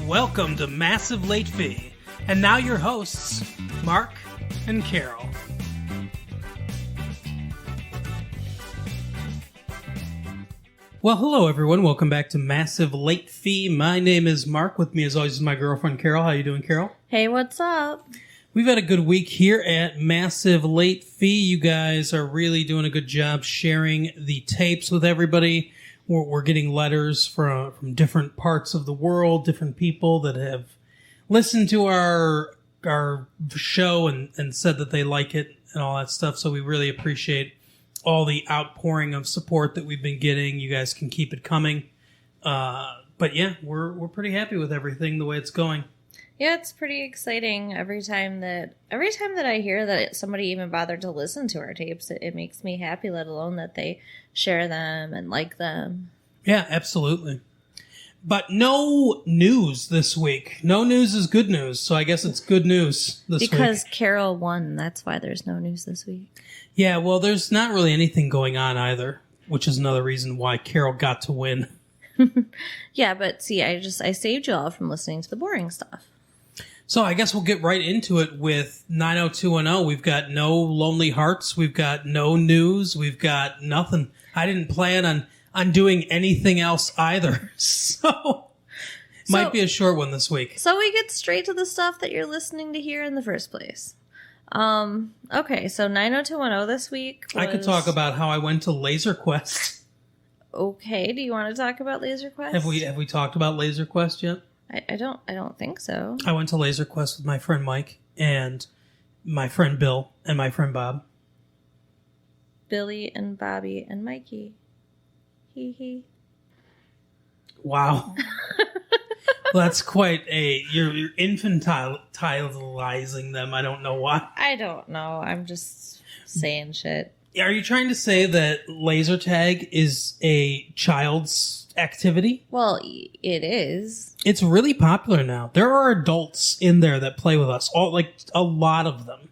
Welcome to Massive Late Fee. And now your hosts, Mark and Carol. Well, hello everyone. Welcome back to Massive Late Fee. My name is Mark. With me as always is my girlfriend Carol. How you doing, Carol? Hey, what's up? We've had a good week here at Massive Late Fee. You guys are really doing a good job sharing the tapes with everybody. We're getting letters from different parts of the world, different people that have listened to our show and said that they like it and all that stuff. So we really appreciate all the outpouring of support that we've been getting. You guys can keep it coming. But yeah, we're pretty happy with everything, the way it's going. Yeah, it's pretty exciting every time that I hear that somebody even bothered to listen to our tapes. It makes me happy, let alone that they share them and like them. Yeah, absolutely. But no news this week. No news is good news, so I guess it's good news this week. Because Carol won, that's why there's no news this week. Yeah, well, there's not really anything going on either, which is another reason why Carol got to win. Yeah, but see, I saved you all from listening to the boring stuff. So I guess we'll get right into it with 90210. We've got no Lonely Hearts. We've got no news. We've got nothing. I didn't plan on doing anything else either. So might be a short one this week. So we get straight to the stuff that you're listening to hear in the first place. Okay, so 90210 this week was... I could talk about how I went to Laser Quest. Okay, do you want to talk about Laser Quest? Have we talked about Laser Quest yet? I don't think so. I went to Laser Quest with my friend Mike and my friend Bill and my friend Bob. Billy and Bobby and Mikey. Hee hee. Wow. Well, that's quite you're infantilizing them. I don't know why. I don't know. I'm just saying shit. Are you trying to say that laser tag is a child's activity? Well, it is. It's really popular now. There are adults in there that play with us. A lot of them.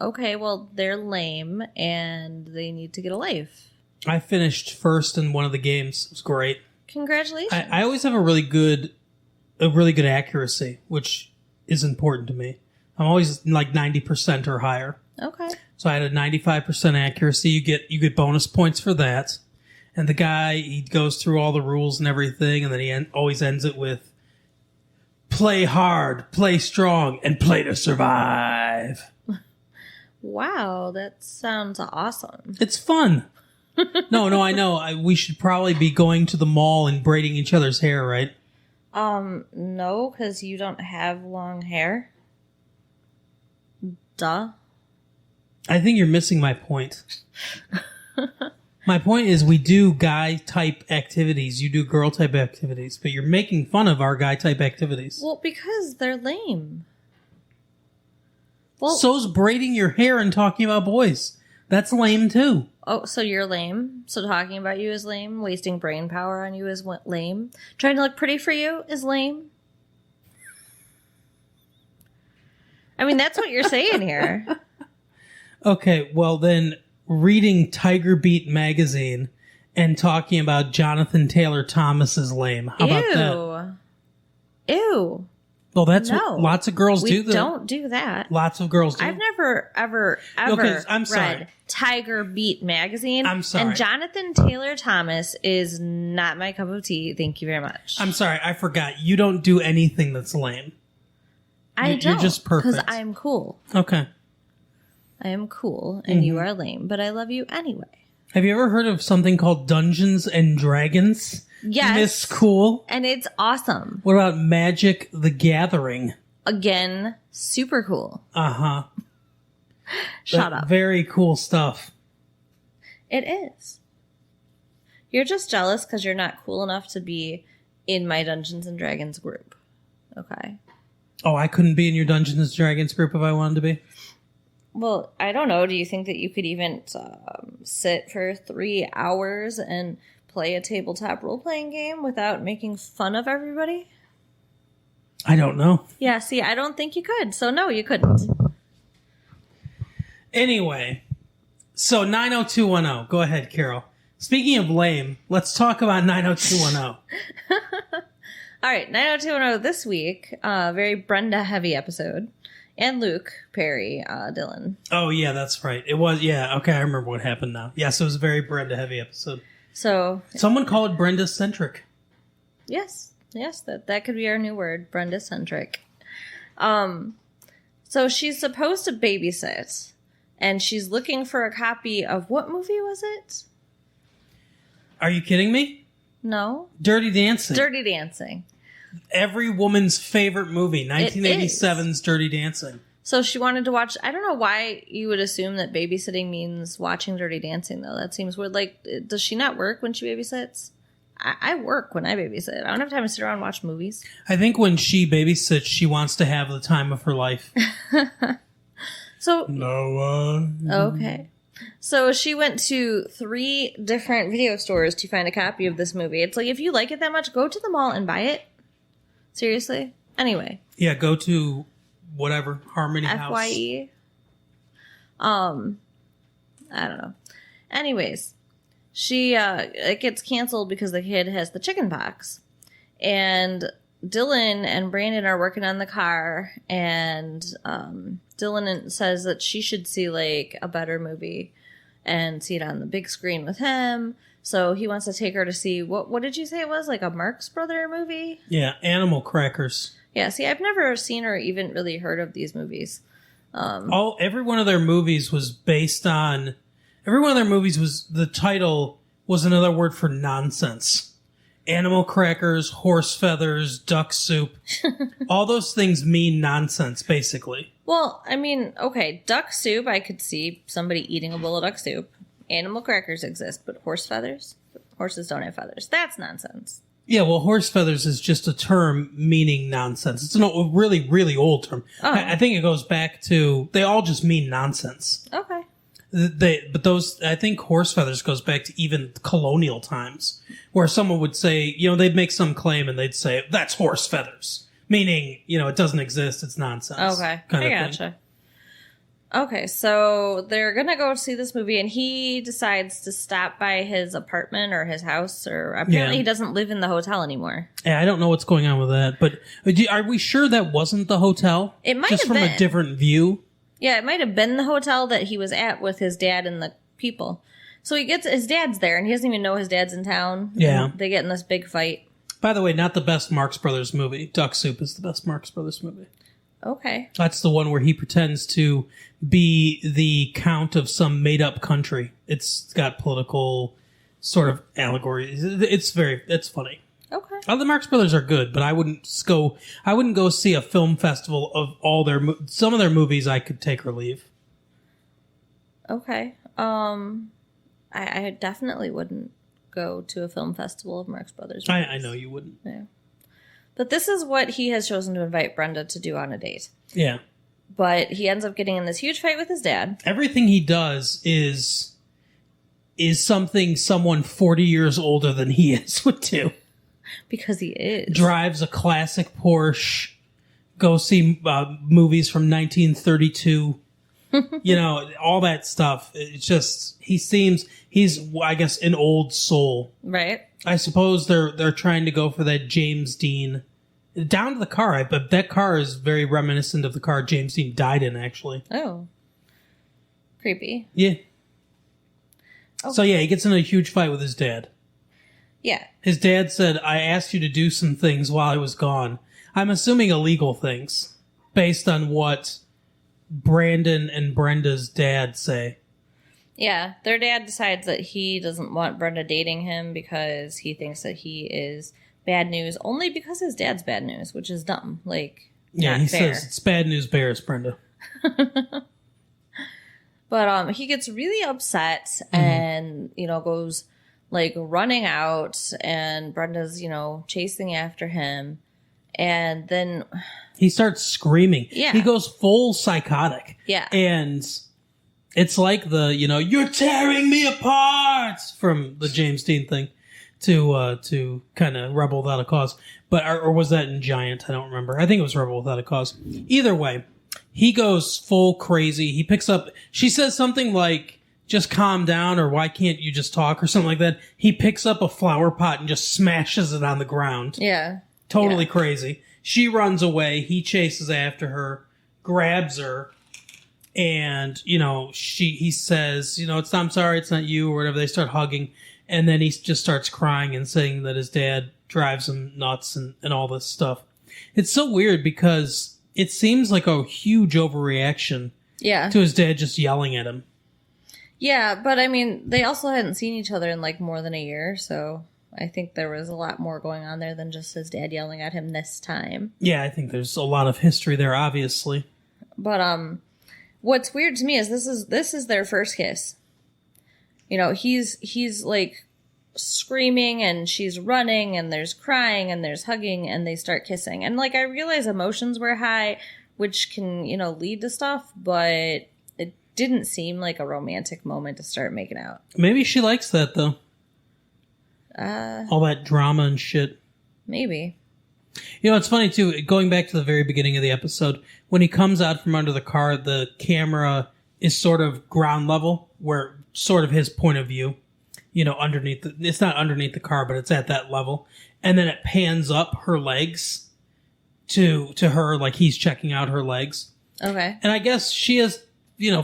Okay, well, they're lame and they need to get a life. I finished first in one of the games. It was great. Congratulations. I always have a really good accuracy, which is important to me. I'm always like 90% or higher. Okay. So I had a 95% accuracy. You get bonus points for that. And the guy, he goes through all the rules and everything, and then he always ends it with play hard, play strong, and play to survive. Wow, that sounds awesome. It's fun. No, I know. We should probably be going to the mall and braiding each other's hair, right? No, because you don't have long hair. Duh. I think you're missing my point. My point is we do guy-type activities. You do girl-type activities. But you're making fun of our guy-type activities. Well, because they're lame. Well, so's braiding your hair and talking about boys. That's lame, too. Oh, so you're lame? So talking about you is lame? Wasting brain power on you is lame? Trying to look pretty for you is lame? I mean, that's what you're saying here. Okay, well then, reading Tiger Beat magazine and talking about Jonathan Taylor Thomas is lame. How about that? Ew. Well, that's what lots of girls do. We don't do that. Lots of girls do. I've never, ever read Tiger Beat magazine. I'm sorry. And Jonathan Taylor Thomas is not my cup of tea. Thank you very much. I'm sorry. I forgot. You don't do anything that's lame. You're just perfect. Because I'm cool. Okay. I am cool, and you are lame, but I love you anyway. Have you ever heard of something called Dungeons and Dragons? Yes. Miss Cool? And it's awesome. What about Magic the Gathering? Again, super cool. Uh-huh. Shut up. Very cool stuff. It is. You're just jealous because you're not cool enough to be in my Dungeons and Dragons group. Okay. Oh, I couldn't be in your Dungeons and Dragons group if I wanted to be? Well, I don't know. Do you think that you could even sit for 3 hours and play a tabletop role-playing game without making fun of everybody? I don't know. Yeah, see, I don't think you could. So, no, you couldn't. Anyway, so 90210. Go ahead, Carol. Speaking of lame, let's talk about 90210. All right, 90210 this week. Very Brenda-heavy episode. And Luke Perry, Dylan. Oh, yeah, that's right. It was, yeah. Okay, I remember what happened now. Yes, it was a very Brenda-heavy episode. So someone call it Brenda-centric. Yes, that could be our new word, Brenda-centric. So she's supposed to babysit, and she's looking for a copy of what movie was it? Are you kidding me? No. Dirty Dancing. Dirty Dancing. Every woman's favorite movie, 1987's Dirty Dancing. So she wanted to watch. I don't know why you would assume that babysitting means watching Dirty Dancing, though. That seems weird. Like, does she not work when she babysits? I work when I babysit. I don't have time to sit around and watch movies. I think when she babysits, she wants to have the time of her life. So no. Okay. So she went to 3 different video stores to find a copy of this movie. It's like, if you like it that much, go to the mall and buy it. Seriously? Anyway. Yeah, go to whatever, Harmony House. FYE. I don't know. Anyways, she it gets canceled because the kid has the chicken pox. And Dylan and Brandon are working on the car, and Dylan says that she should see like a better movie and see it on the big screen with him. So he wants to take her to see what did you say it was? Like a Marx Brother movie? Yeah, Animal Crackers. Yeah, see, I've never seen or even really heard of these movies. Every one of their movies was based on. Every one of their movies was the title was another word for nonsense. Animal crackers, horse feathers, duck soup. All those things mean nonsense, basically. Well, I mean, okay, duck soup, I could see somebody eating a bowl of duck soup. Animal crackers exist, but horse feathers? Horses don't have feathers. That's nonsense. Yeah, well, horse feathers is just a term meaning nonsense. It's a really, really old term. Oh. I think it goes back to, they all just mean nonsense. Okay. I think horse feathers goes back to even colonial times, where someone would say, they'd make some claim and they'd say, that's horse feathers. Meaning, it doesn't exist, it's nonsense. Okay, I gotcha. Okay, so they're going to go see this movie, and he decides to stop by his apartment or his house, or apparently he doesn't live in the hotel anymore. Yeah, I don't know what's going on with that, but are we sure that wasn't the hotel? It might have been. Just from a different view? Yeah, it might have been the hotel that he was at with his dad and the people. So his dad's there, and he doesn't even know his dad's in town. Yeah. They get in this big fight. By the way, not the best Marx Brothers movie. Duck Soup is the best Marx Brothers movie. Okay. That's the one where he pretends to be the count of some made-up country. It's got political sort of allegory. It's funny. Okay. The Marx Brothers are good, but I wouldn't go see a film festival of all some of their movies. I could take or leave. Okay. I definitely wouldn't go to a film festival of Marx Brothers movies. I know you wouldn't. Yeah. But this is what he has chosen to invite Brenda to do on a date. Yeah. But he ends up getting in this huge fight with his dad. Everything he does is something someone 40 years older than he is would do. Because he is. Drives a classic Porsche. Go see movies from 1932. All that stuff. It's just, he's, I guess, an old soul. Right. I suppose they're trying to go for that James Dean. Down to the car. But that car is very reminiscent of the car James Dean died in, actually. Oh. Creepy. Yeah. Okay. So, yeah, he gets in a huge fight with his dad. Yeah. His dad said, I asked you to do some things while I was gone. I'm assuming illegal things, based on what Brandon and Brenda's dad say. Yeah, their dad decides that he doesn't want Brenda dating him because he thinks that he is bad news, only because his dad's bad news, which is dumb. Like, yeah, he fair. Says it's bad news bears, Brenda. But he gets really upset and, goes like running out, and Brenda's, chasing after him. And then he starts screaming. Yeah. He goes full psychotic. Yeah. And it's like the, you're tearing me apart from the James Dean thing to kind of Rebel Without a Cause. But, or was that in Giant? I don't remember. I think it was Rebel Without a Cause. Either way, he goes full crazy. He picks up, she says something like, just calm down, or why can't you just talk, or something like that. He picks up a flower pot and just smashes it on the ground. Yeah. Totally crazy. She runs away. He chases after her, grabs her, and, he says, I'm sorry, it's not you, or whatever. They start hugging, and then he just starts crying and saying that his dad drives him nuts and all this stuff. It's so weird because it seems like a huge overreaction to his dad just yelling at him. Yeah, but I mean, they also hadn't seen each other in like more than a year, so I think there was a lot more going on there than just his dad yelling at him this time. Yeah, I think there's a lot of history there, obviously. But what's weird to me is this is their first kiss. He's like screaming and she's running and there's crying and there's hugging and they start kissing. And like I realize emotions were high, which can, lead to stuff, but it didn't seem like a romantic moment to start making out. Maybe she likes that though. All that drama and shit. Maybe. It's funny too, going back to the very beginning of the episode, when he comes out from under the car, the camera is sort of ground level, where sort of his point of view, underneath it's not underneath the car, but it's at that level. And then it pans up her legs to her, like he's checking out her legs. Okay. And I guess she has,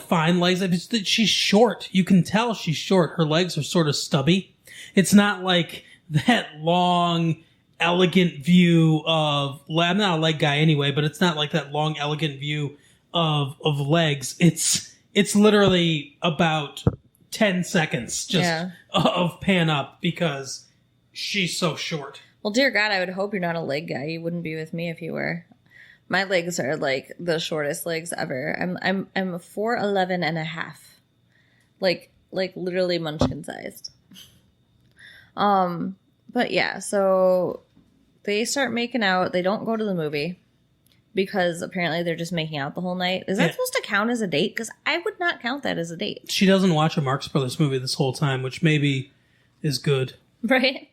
fine legs. She's short. You can tell she's short. Her legs are sort of stubby. It's not like that long, elegant view of, I'm not a leg guy anyway, but it's not like that long, elegant view of legs. It's literally about 10 seconds just of pan up because she's so short. Well, dear God, I would hope you're not a leg guy. You wouldn't be with me if you were. My legs are like the shortest legs ever. I'm 4'11" and a half. Like literally munchkin sized. But yeah, so they start making out. They don't go to the movie because apparently they're just making out the whole night. Is that supposed to count as a date? Because I would not count that as a date. She doesn't watch a Marx Brothers movie this whole time, which maybe is good. Right?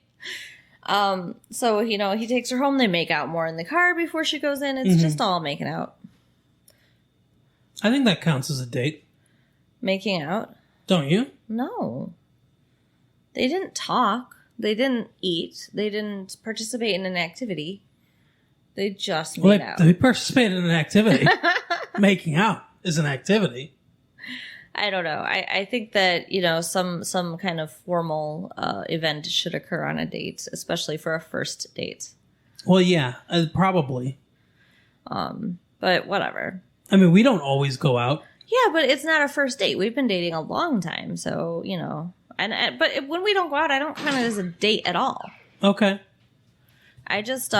So, he takes her home. They make out more in the car before she goes in. It's just all making out. I think that counts as a date. Making out? Don't you? No. They didn't talk. They didn't eat. They didn't participate in an activity. They just made out. They participated in an activity. Making out is an activity. I don't know. I think that, some kind of formal event should occur on a date, especially for a first date. Well, yeah, probably. But whatever. I mean, we don't always go out. Yeah, but it's not a first date. We've been dating a long time, so, but when we don't go out, I don't count it as a date at all. Okay. I just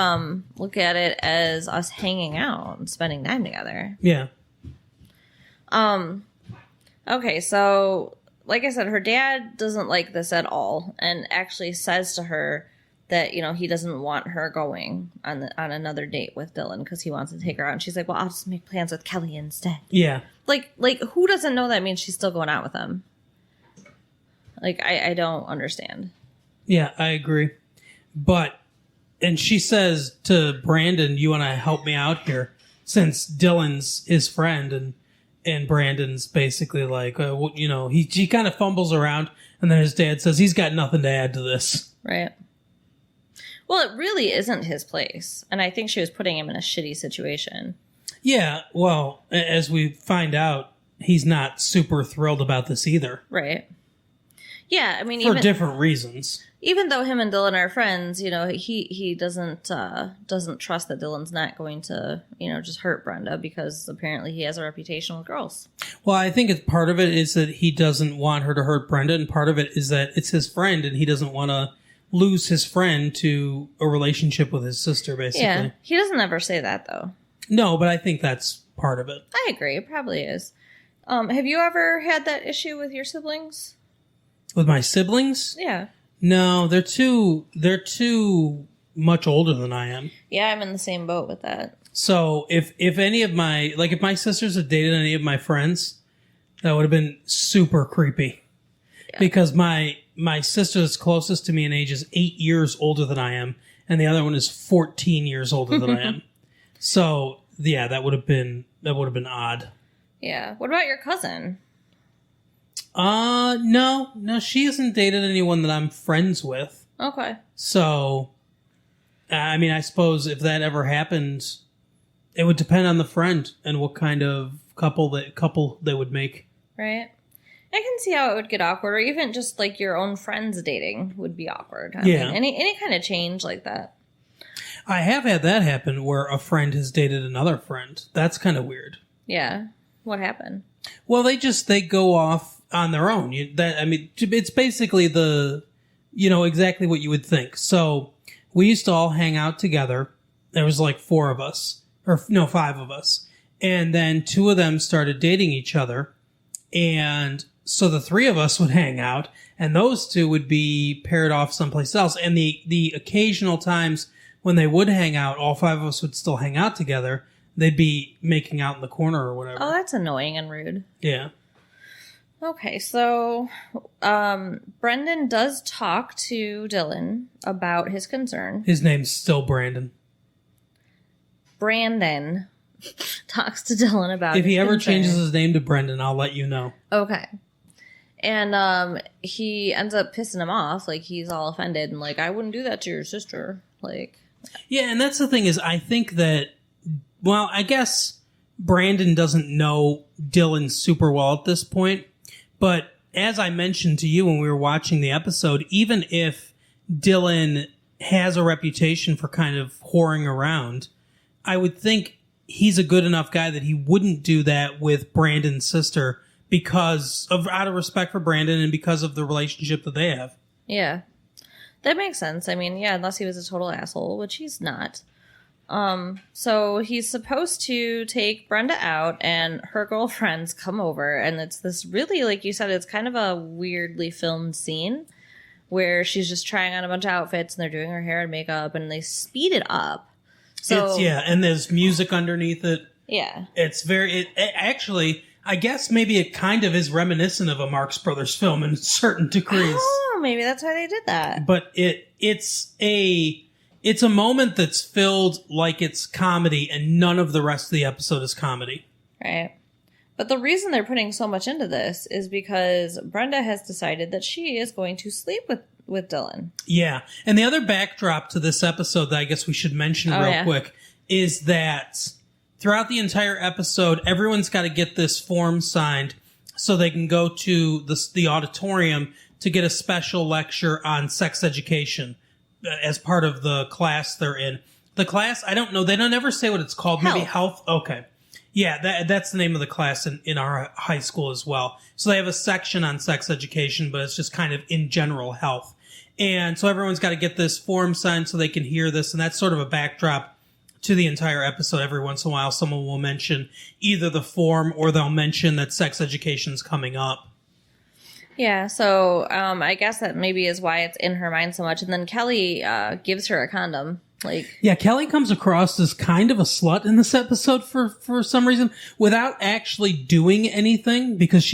look at it as us hanging out and spending time together. Yeah. Okay, so like I said, her dad doesn't like this at all, and actually says to her that he doesn't want her going on another date with Dylan because he wants to take her out. And she's like, "Well, I'll just make plans with Kelly instead." Yeah. Like who doesn't know that means she's still going out with him? Like I don't understand. Yeah, I agree, and she says to Brandon, "You want to help me out here?" Since Dylan's his friend, and Brandon's basically like, he kind of fumbles around, and then his dad says he's got nothing to add to this. Right. Well, it really isn't his place, and I think she was putting him in a shitty situation. Yeah, well, as we find out, he's not super thrilled about this either. Right. Yeah, I mean, for different reasons. Even though him and Dylan are friends, he doesn't trust that Dylan's not going to, just hurt Brenda because apparently he has a reputation with girls. Well, I think part of it is that he doesn't want her to hurt Brenda, and part of it is that it's his friend, and he doesn't want to lose his friend to a relationship with his sister, basically. Yeah, he doesn't ever say that, though. No, but I think that's part of it. I agree. It probably is. Have you ever had that issue with your siblings? With my siblings? Yeah. No, they're too much older than I am. Yeah, I'm in the same boat with that. So if any of my, if my sisters had dated any of my friends, that would have been super creepy. Yeah. Because my sister that's closest to me in age is 8 years older than I am, and the other one is 14 years older than I am. So yeah, that would have been odd. Yeah. What about your cousin? No, she hasn't dated anyone that I'm friends with. Okay. So, I mean, I suppose if that ever happened, it would depend on the friend and what kind of couple they would make. Right. I can see how it would get awkward, or even just like your own friends dating would be awkward. I Yeah. mean, any kind of change like that. I have had that happen where a friend has dated another friend. That's kind of weird. Yeah. What happened? Well, they go off on their own. It's basically exactly what you would think. So we used to all hang out together. There was like 4 of us, or no, 5 of us. And then 2 of them started dating each other. And so the 3 of us would hang out, and those 2 would be paired off someplace else. And the occasional times when they would hang out, all 5 of us would still hang out together. They'd be making out in the corner or whatever. Oh, that's annoying and rude. Yeah. Okay, so Brendan does talk to Dylan about his concern. His name's still Brandon. Brandon talks to Dylan about If he ever concern. changes his name to Brendan, I'll let you know. Okay. And he ends up pissing him off. Like, he's all offended and like, I wouldn't do that to your sister. Like... Yeah, and that's the thing is, I think that, well, I guess Brandon doesn't know Dylan super well at this point, but as I mentioned to you when we were watching the episode, even if Dylan has a reputation for kind of whoring around, I would think he's a good enough guy that he wouldn't do that with Brandon's sister out of respect for Brandon and because of the relationship that they have. Yeah. That makes sense. I mean, yeah, unless he was a total asshole, which he's not. So he's supposed to take Brenda out, and her girlfriends come over, and it's this really, like you said, it's kind of a weirdly filmed scene where she's just trying on a bunch of outfits, and they're doing her hair and makeup, and they speed it up. So and there's music underneath it. Yeah. It's actually, I guess maybe it kind of is reminiscent of a Marx Brothers film in certain degrees. Oh, maybe that's why they did that. But it's a moment that's filled like it's comedy, and none of the rest of the episode is comedy. Right. But the reason they're putting so much into this is because Brenda has decided that she is going to sleep with Dylan. Yeah. And the other backdrop to this episode that I guess we should mention real quick is that throughout the entire episode, everyone's got to get this form signed so they can go to the auditorium to get a special lecture on sex education as part of the class they're in. The class, I don't know. They don't ever say what it's called. Health. Maybe health. Okay. Yeah, that's the name of the class in our high school as well. So they have a section on sex education, but it's just kind of in general health. And so everyone's got to get this form signed so they can hear this. And that's sort of a backdrop to the entire episode. Every once in a while, someone will mention either the form or they'll mention that sex education is coming up. Yeah, so I guess that maybe is why it's in her mind so much. And then Kelly gives her a condom. Yeah, Kelly comes across as kind of a slut in this episode for some reason, without actually doing anything, because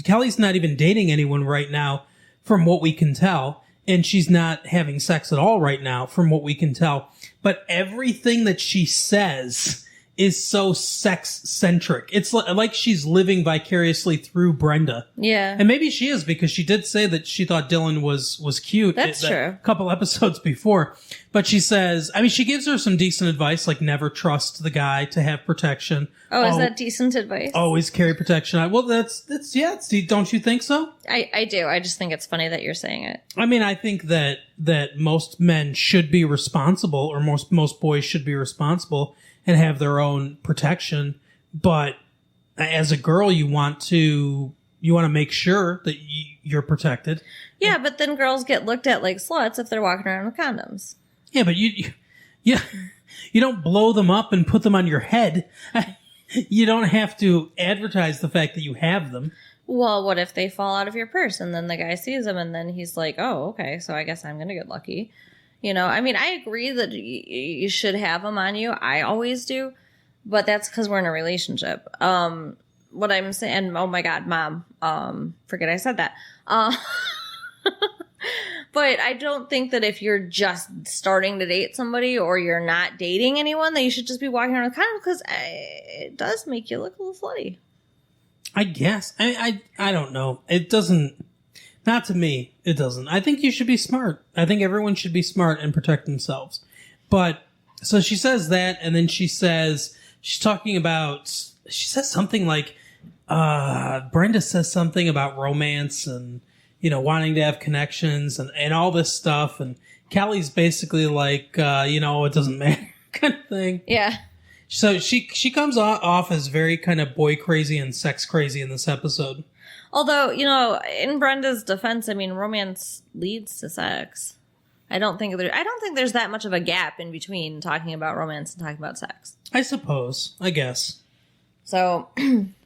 Kelly's not even dating anyone right now, from what we can tell. And she's not having sex at all right now, from what we can tell. But everything that she says is so sex-centric. It's like she's living vicariously through Brenda. Yeah. And maybe she is, because she did say that she thought Dylan was cute. That's true. A couple episodes before. But she says, she gives her some decent advice, like never trust the guy to have protection. Oh, is that decent advice? Always carry protection on. Well, that's don't you think so? I do. I just think it's funny that you're saying it. I think that most men should be responsible, or most boys should be responsible and have their own protection. But as a girl, you want to make sure that you're protected. Yeah, but then girls get looked at like sluts if they're walking around with condoms. Yeah, but you don't blow them up and put them on your head. You don't have to advertise the fact that you have them. Well, what if they fall out of your purse and then the guy sees them and then he's like, oh, okay, so I guess I'm going to get lucky. I agree that you should have them on you. I always do. But that's because we're in a relationship. What I'm saying, oh my God, Mom, forget I said that. But I don't think that if you're just starting to date somebody or you're not dating anyone, that you should just be walking around with condoms, because it does make you look a little slutty. I guess. I don't know. It doesn't. Not to me, it doesn't. I think you should be smart. I think everyone should be smart and protect themselves. But so she says that, and then she says something like, Brenda says something about romance and, wanting to have connections and all this stuff. And Callie's basically like, it doesn't matter kind of thing. Yeah. So she comes off as very kind of boy crazy and sex crazy in this episode. Although, in Brenda's defense, romance leads to sex. I don't think there's that much of a gap in between talking about romance and talking about sex. I suppose. I guess. So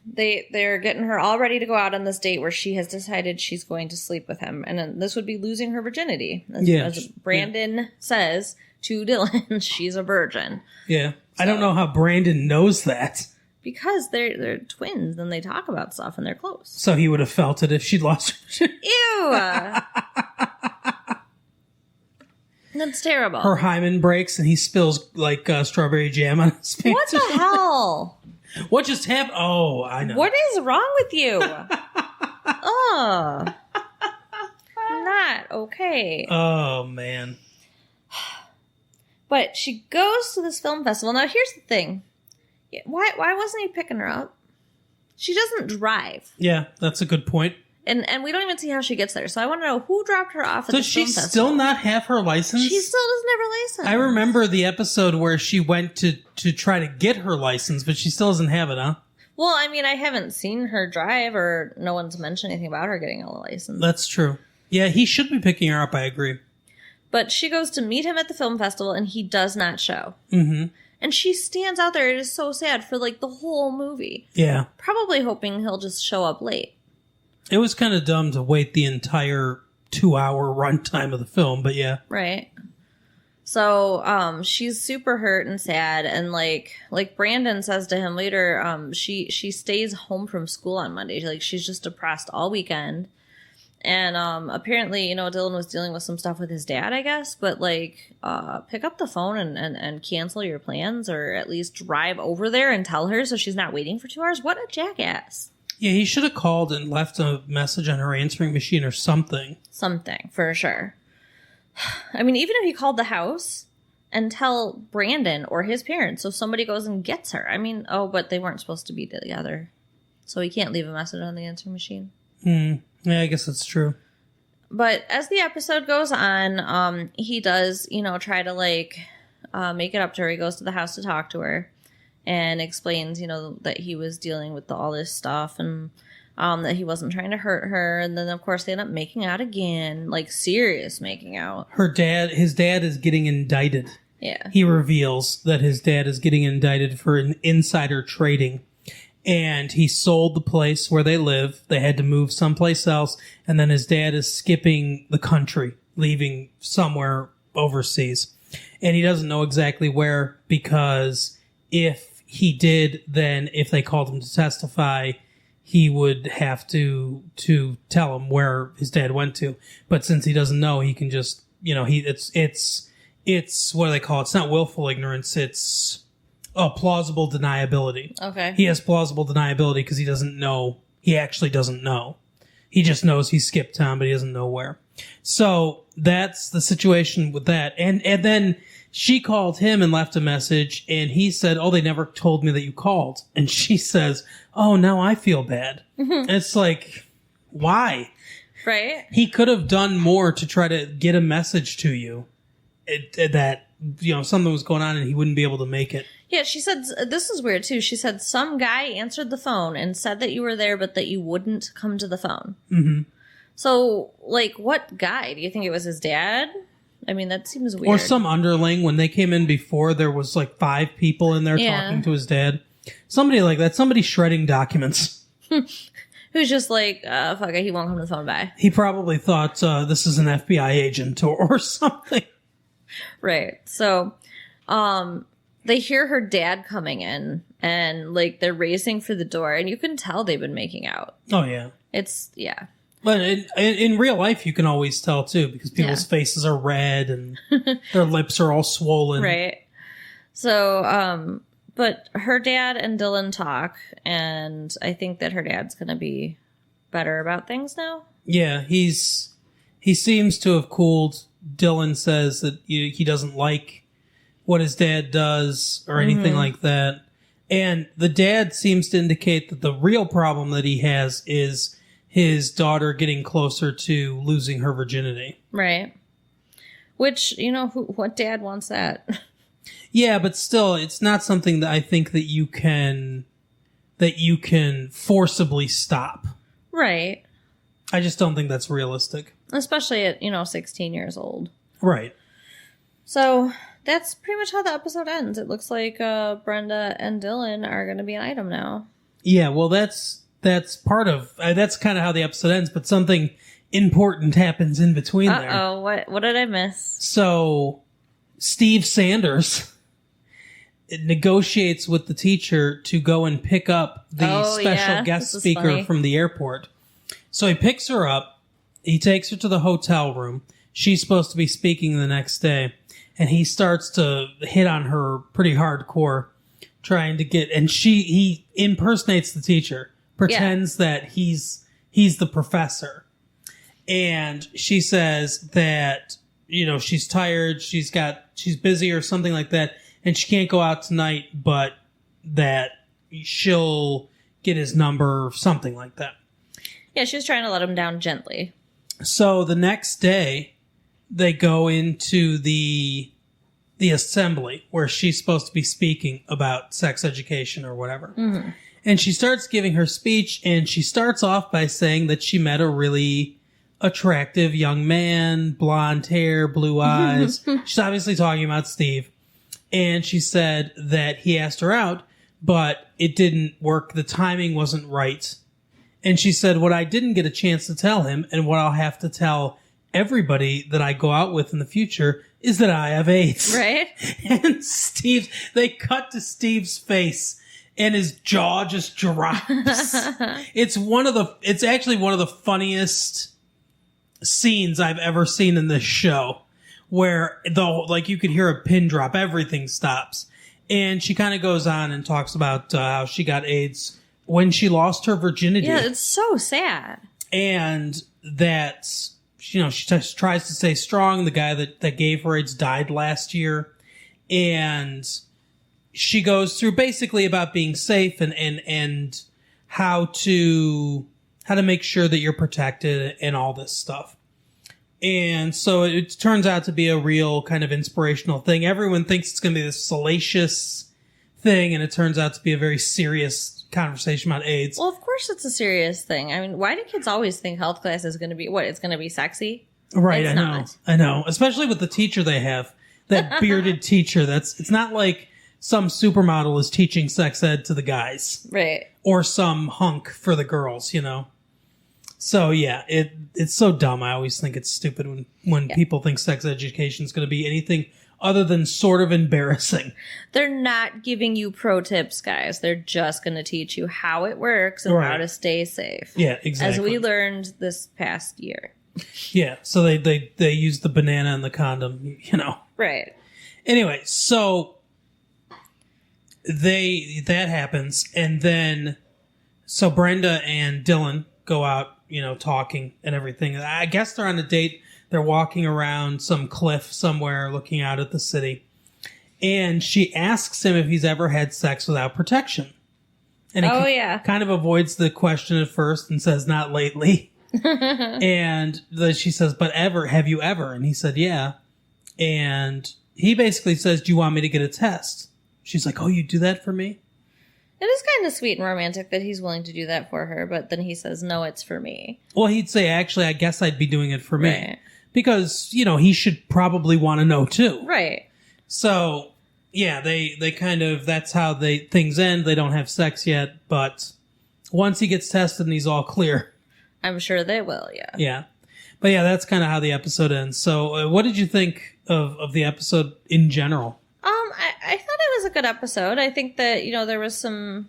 they're getting her all ready to go out on this date where she has decided she's going to sleep with him. And then this would be losing her virginity. As Brandon says to Dylan, she's a virgin. Yeah. So, I don't know how Brandon knows that. Because they're twins and they talk about stuff and they're close. So he would have felt it if she'd lost her virginity. Ew! That's terrible. Her hymen breaks and he spills like strawberry jam on his pants. What the hell? What just happened? Oh, I know. What is wrong with you? Oh. Not okay. Oh, man. But she goes to this film festival. Now, here's the thing. Why wasn't he picking her up? She doesn't drive. Yeah, that's a good point. And we don't even see how she gets there. So I want to know who dropped her off at Does she still not have her license? She still doesn't have her license. I remember the episode where she went to try to get her license, but she still doesn't have it, huh? Well, I haven't seen her drive or no one's mentioned anything about her getting a license. That's true. Yeah, he should be picking her up, I agree. But she goes to meet him at the film festival and he does not show. Mm-hmm. And she stands out there. It is so sad for the whole movie. Yeah. Probably hoping he'll just show up late. It was kind of dumb to wait the entire 2-hour runtime of the film, but yeah. Right. So, she's super hurt and sad, and like Brandon says to him later, she stays home from school on Monday. She's just depressed all weekend. And apparently, Dylan was dealing with some stuff with his dad, I guess, but pick up the phone and cancel your plans, or at least drive over there and tell her so she's not waiting for 2 hours. What a jackass. Yeah, he should have called and left a message on her answering machine or something. Something, for sure. Even if he called the house and tell Brandon or his parents so somebody goes and gets her. But they weren't supposed to be together. So he can't leave a message on the answering machine. Yeah, I guess that's true. But as the episode goes on, he does, try to make it up to her. He goes to the house to talk to her. And explains, that he was dealing with all this stuff and that he wasn't trying to hurt her. And then, of course, they end up making out again, serious making out. His dad is getting indicted. Yeah. He reveals that his dad is getting indicted for an insider trading. And he sold the place where they live. They had to move someplace else. And then his dad is skipping the country, leaving somewhere overseas. And he doesn't know exactly where, because if he did, then if they called him to testify, he would have to tell him where his dad went to. But since he doesn't know, he can just, it's what do they call it? It's not willful ignorance. It's plausible deniability. Okay. He has plausible deniability because he doesn't know. He actually doesn't know. He just knows he skipped town, but he doesn't know where. So that's the situation with that. And then she called him and left a message, and he said, "Oh, they never told me that you called." And she says, "Oh, now I feel bad." And it's like, why? Right? He could have done more to try to get a message to you that, something was going on and he wouldn't be able to make it. Yeah, she said, this is weird too. She said some guy answered the phone and said that you were there, but that you wouldn't come to the phone. Mm-hmm. So, what guy? Do you think it was his dad? That seems weird. Or some underling. When they came in before, there was 5 people in there talking to his dad. Somebody like that. Somebody shredding documents. Who's just fuck it, he won't come to the phone, bye. He probably thought this is an FBI agent or something. Right. So, they hear her dad coming in, and they're racing for the door, and you can tell they've been making out. Oh, yeah. Yeah. But in real life, you can always tell, too, because people's faces are red and their lips are all swollen. Right. So, but her dad and Dylan talk, and I think that her dad's going to be better about things now. Yeah, he seems to have cooled. Dylan says that he doesn't like what his dad does or anything like that. And the dad seems to indicate that the real problem that he has is his daughter getting closer to losing her virginity. Right. Which, what dad wants that? Yeah, but still, it's not something that I think that you can forcibly stop. Right. I just don't think that's realistic. Especially at, 16 years old. Right. So that's pretty much how the episode ends. It looks like Brenda and Dylan are going to be an item now. Yeah, well, that's part of... that's kind of how the episode ends, but something important happens in between there. Uh-oh, what did I miss? So, Steve Sanders negotiates with the teacher to go and pick up the special guest speaker from the airport. So he picks her up. He takes her to the hotel room. She's supposed to be speaking the next day. And he starts to hit on her pretty hardcore, trying to get... And he impersonates the teacher, pretends that he's the professor. And she says that, she's tired, she's busy or something like that, and she can't go out tonight, but that she'll get his number or something like that. Yeah, she was trying to let him down gently. So the next day, they go into the assembly where she's supposed to be speaking about sex education or whatever. Mm-hmm. And she starts giving her speech, and she starts off by saying that she met a really attractive young man, blonde hair, blue eyes. She's obviously talking about Steve. And she said that he asked her out, but it didn't work. The timing wasn't right. And she said, what I didn't get a chance to tell him, and what I'll have to tell everybody that I go out with in the future, is that I have AIDS. Right. And they cut to Steve's face, and his jaw just drops. It's actually one of the funniest scenes I've ever seen in this show, where you could hear a pin drop, everything stops. And she kind of goes on and talks about how she got AIDS when she lost her virginity. Yeah, it's so sad. And that, she just tries to stay strong. The guy that gave her AIDS died last year. And she goes through basically about being safe and how to make sure that you're protected and all this stuff. And so it turns out to be a real kind of inspirational thing. Everyone thinks it's going to be this salacious thing, and it turns out to be a very serious conversation about AIDS. Well, of course it's a serious thing. I mean, why do kids always think health class is going to be, it's going to be sexy? Right, It's I know. Especially with the teacher they have. That bearded teacher. It's not like some supermodel is teaching sex ed to the guys. Right. Or some hunk for the girls, So yeah, it's so dumb. I always think it's stupid when people think sex education is going to be anything other than sort of embarrassing. They're not giving you pro tips, guys. They're just going to teach you how it works and how to stay safe. Yeah, exactly. As we learned this past year. Yeah, so they use the banana and the condom, Right. Anyway, so that happens, and then so Brenda and Dylan go out, talking and everything. I guess they're on a date. They're walking around some cliff somewhere looking out at the city. And she asks him if he's ever had sex without protection. And he kind of avoids the question at first and says, not lately. And then she says, but have you ever? And he said, yeah. And he basically says, do you want me to get a test? She's like, oh, you do that for me? It is kind of sweet and romantic that he's willing to do that for her, but then he says, no, it's for me. Well, he'd say, actually, I guess I'd be doing it for me. Because, he should probably want to know, too. Right. So, yeah, they kind of, that's how things end. They don't have sex yet, but once he gets tested and he's all clear. I'm sure they will, yeah. Yeah. But yeah, that's kind of how the episode ends. So, what did you think of the episode in general? I thought it was a good episode. I think that, there was some,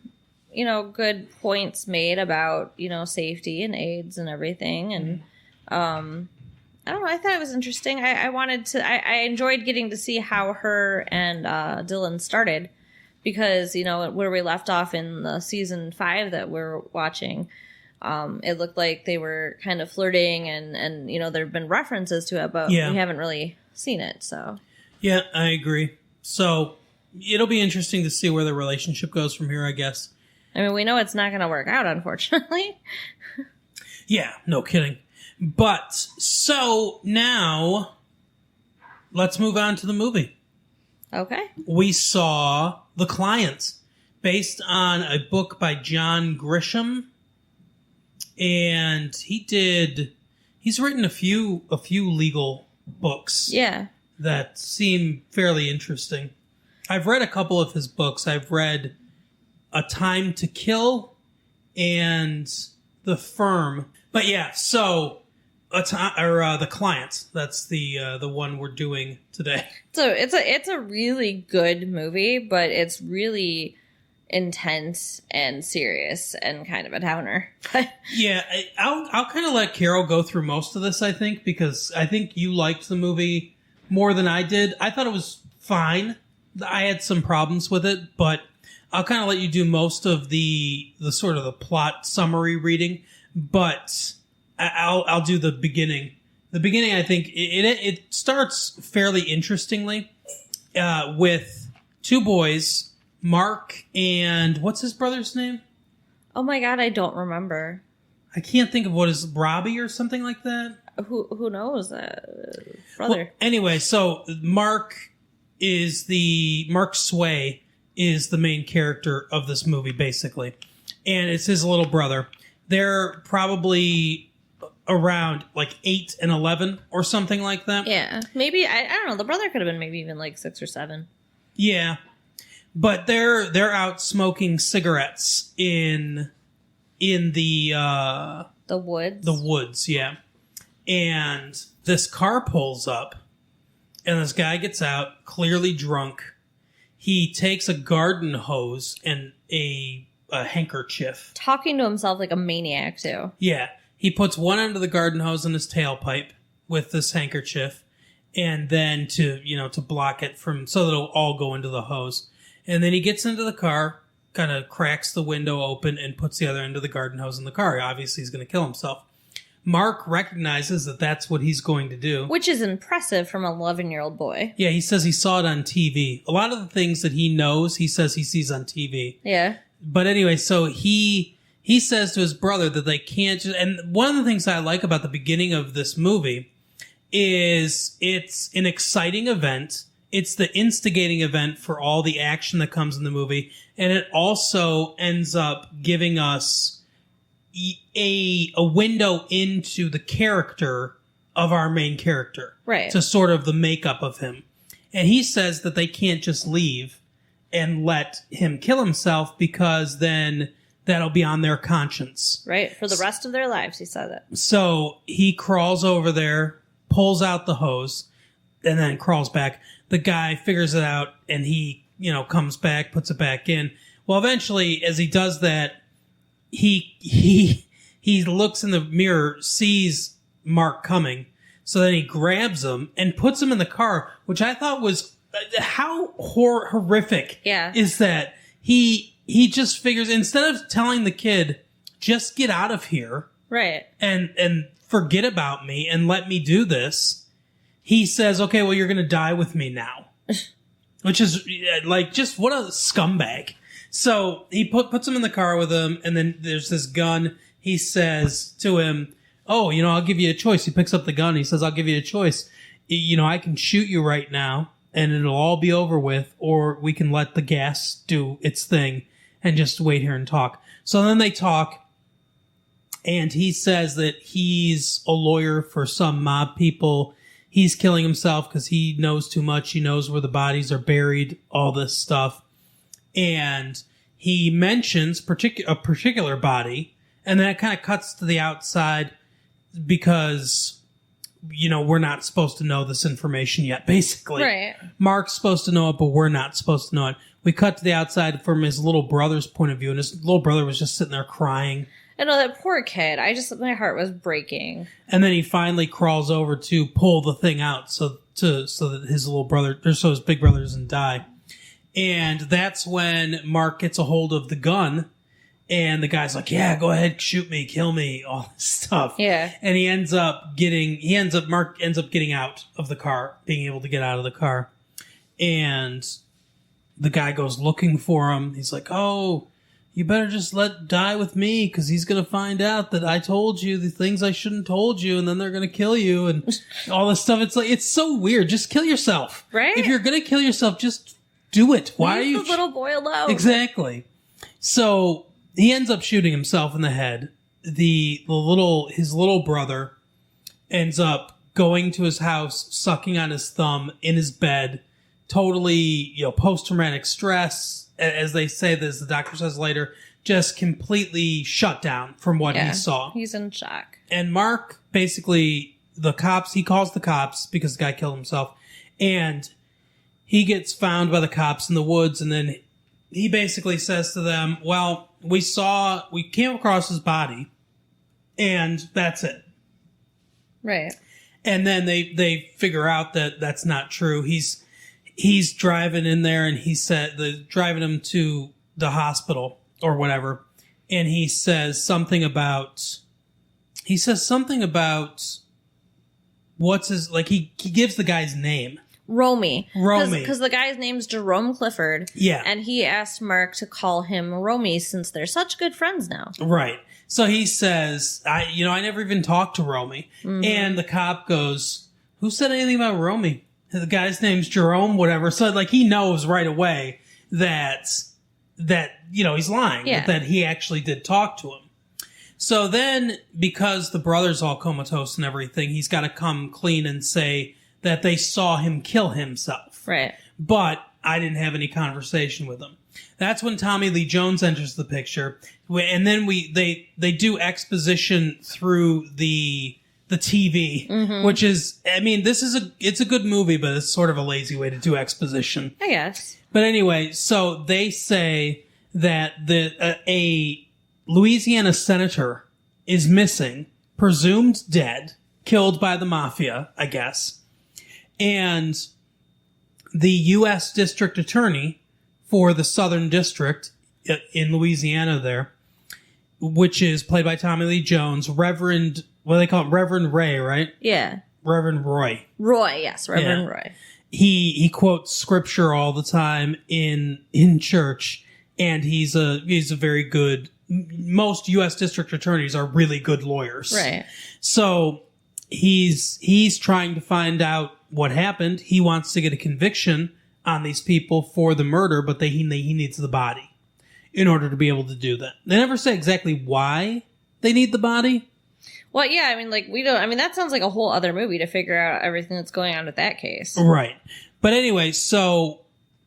good points made about, safety and AIDS and everything. And, I don't know. I thought it was interesting. I enjoyed getting to see how her and Dylan started because, where we left off in the season 5 that we're watching, it looked like they were kind of flirting and there have been references to it, but we haven't really seen it. So, yeah, I agree. So it'll be interesting to see where the relationship goes from here, I guess. I mean, we know it's not going to work out, unfortunately. Yeah, no kidding. But, so now, let's move on to the movie. Okay. We saw The Client, based on a book by John Grisham. And he's written a few legal books. Yeah. That seem fairly interesting. I've read a couple of his books. I've read A Time to Kill and The Firm. But yeah, so The Client. That's the one we're doing today. So it's a really good movie, but it's really intense and serious and kind of a downer. Yeah, I'll kind of let Carol go through most of this, I think, because I think you liked the movie more than I did. I thought it was fine. I had some problems with it, but I'll kind of let you do most of the sort of the plot summary reading. But I'll do the beginning. The beginning, I think, it starts fairly interestingly with two boys, Mark and what's his brother's name? Oh my god, I don't remember. I can't think of what is Robbie or something like that. Who knows that brother? Well, anyway, so Mark Sway is the main character of this movie, basically, and it's his little brother. They're probably around like 8 and 11 or something like that. Yeah, maybe I don't know. The brother could have been maybe even like 6 or 7. Yeah, but they're out smoking cigarettes in the woods. The woods, yeah. And this car pulls up, and this guy gets out, clearly drunk. He takes a garden hose and a handkerchief. Talking to himself like a maniac, too. Yeah. He puts one end of the garden hose in his tailpipe with this handkerchief, and then to block it so that it'll all go into the hose. And then he gets into the car, kind of cracks the window open, and puts the other end of the garden hose in the car. Obviously, he's going to kill himself. Mark recognizes that that's what he's going to do. Which is impressive from an 11-year-old boy. Yeah, he says he saw it on TV. A lot of the things that he knows, he says he sees on TV. Yeah. But anyway, so he says to his brother that they can't just... And one of the things I like about the beginning of this movie is it's an exciting event. It's the instigating event for all the action that comes in the movie. And it also ends up giving us a window into the character of our main character. Right. To sort of the makeup of him. And he says that they can't just leave and let him kill himself because then that'll be on their conscience. Right. For the rest of their lives, he said it. So he crawls over there, pulls out the hose, and then crawls back. The guy figures it out, and he, comes back, puts it back in. Well, eventually, as he does that, he looks in the mirror, sees Mark coming, so then he grabs him and puts him in the car, which I thought was how horrific. Yeah. Is that he just figures, instead of telling the kid, just get out of here, right, and forget about me and let me do this, he says, okay, well, you're gonna die with me now. Which is like, just what a scumbag. So he puts him in the car with him, and then there's this gun. He says to him, oh, I'll give you a choice. He picks up the gun. He says, I'll give you a choice. I can shoot you right now, and it'll all be over with, or we can let the gas do its thing and just wait here and talk. So then they talk, and he says that he's a lawyer for some mob people. He's killing himself because he knows too much. He knows where the bodies are buried, all this stuff. And he mentions a particular body, and then it kind of cuts to the outside because, we're not supposed to know this information yet, basically. Right. Mark's supposed to know it, but we're not supposed to know it. We cut to the outside from his little brother's point of view, and his little brother was just sitting there crying. I know, that poor kid. My heart was breaking. And then he finally crawls over to pull the thing out so that his little brother, or so his big brother doesn't die. And that's when Mark gets a hold of the gun, and the guy's like, yeah, go ahead, shoot me, kill me, all this stuff. Yeah. And Mark ends up getting out of the car, being able to get out of the car. and the guy goes looking for him. He's like, oh, you better just die with me, because he's going to find out that I told you the things I shouldn't told you, and then they're going to kill you, and all this stuff. It's like, it's so weird. Just kill yourself. Right? If you're going to kill yourself, just do it. Why are you... Leave the little boy alone. Exactly. So he ends up shooting himself in the head. His little brother ends up going to his house, sucking on his thumb in his bed, totally, post-traumatic stress, as they say, as the doctor says later, just completely shut down from what he saw. He's in shock. And Mark, basically, he calls the cops because the guy killed himself, and he gets found by the cops in the woods, and then he basically says to them, well, we came across his body, and that's it. Right. And then they figure out that that's not true. He's driving in there, and driving him to the hospital or whatever, and he says something about what's his, like, he gives the guy's name. Romy. Romy. Because the guy's name's Jerome Clifford. Yeah. And he asked Mark to call him Romy since they're such good friends now. Right. So he says, I never even talked to Romy. Mm-hmm. And the cop goes, who said anything about Romy? The guy's name's Jerome, whatever. So, like, he knows right away that he's lying. Yeah. That he actually did talk to him. So then, because the brother's all comatose and everything, he's got to come clean and say that they saw him kill himself. Right. But I didn't have any conversation with him. That's when Tommy Lee Jones enters the picture. And then they do exposition through the TV, mm-hmm. which is, I mean, it's a good movie, but it's sort of a lazy way to do exposition. I guess. But anyway, so they say that a Louisiana senator is missing, presumed dead, killed by the mafia, I guess. And the U.S. District Attorney for the Southern District in Louisiana there, which is played by Tommy Lee Jones, Reverend Ray, right? Yeah. Reverend Roy. Roy, yes, Reverend Roy. He quotes scripture all the time in church, and he's a very good. Most U.S. District Attorneys are really good lawyers. Right. So he's trying to find out what happened. He wants to get a conviction on these people for the murder, but he needs the body in order to be able to do that. They never say exactly why they need the body. Well, yeah, I mean, that sounds like a whole other movie to figure out everything that's going on with that case. Right. But anyway, so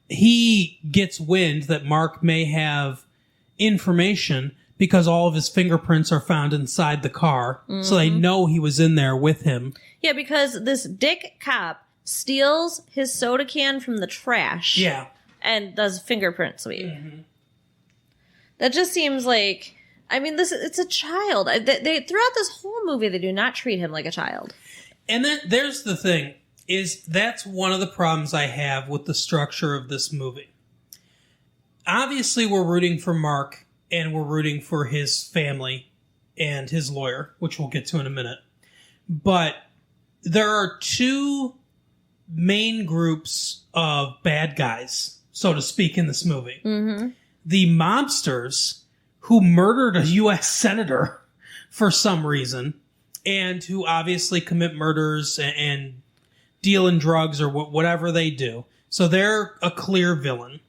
he gets wind that Mark may have information because all of his fingerprints are found inside the car. Mm-hmm. So they know he was in there with him. Yeah, because this dick cop steals his soda can from the trash. Yeah. And does fingerprint sweep. Mm-hmm. That just seems like, I mean, it's a child. They throughout this whole movie, they do not treat him like a child. And then there's the thing, is that's one of the problems I have with the structure of this movie. Obviously, we're rooting for Mark, and we're rooting for his family and his lawyer, which we'll get to in a minute. But there are two main groups of bad guys, so to speak, in this movie. Mm-hmm. The mobsters who murdered a U.S. senator for some reason, and who obviously commit murders and deal in drugs or whatever they do. So they're a clear villain.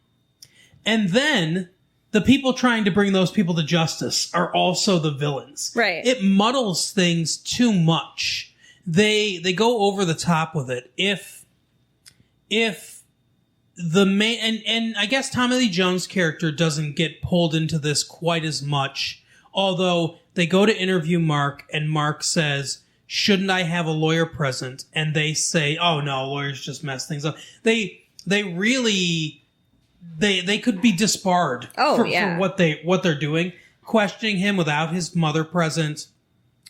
And then the people trying to bring those people to justice are also the villains. Right. It muddles things too much. They go over the top with it. If the main, and I guess Tommy Lee Jones' character doesn't get pulled into this quite as much, although they go to interview Mark, and Mark says, shouldn't I have a lawyer present? And they say, oh no, lawyers just mess things up. They really, they could be disbarred for what they're doing, questioning him without his mother present,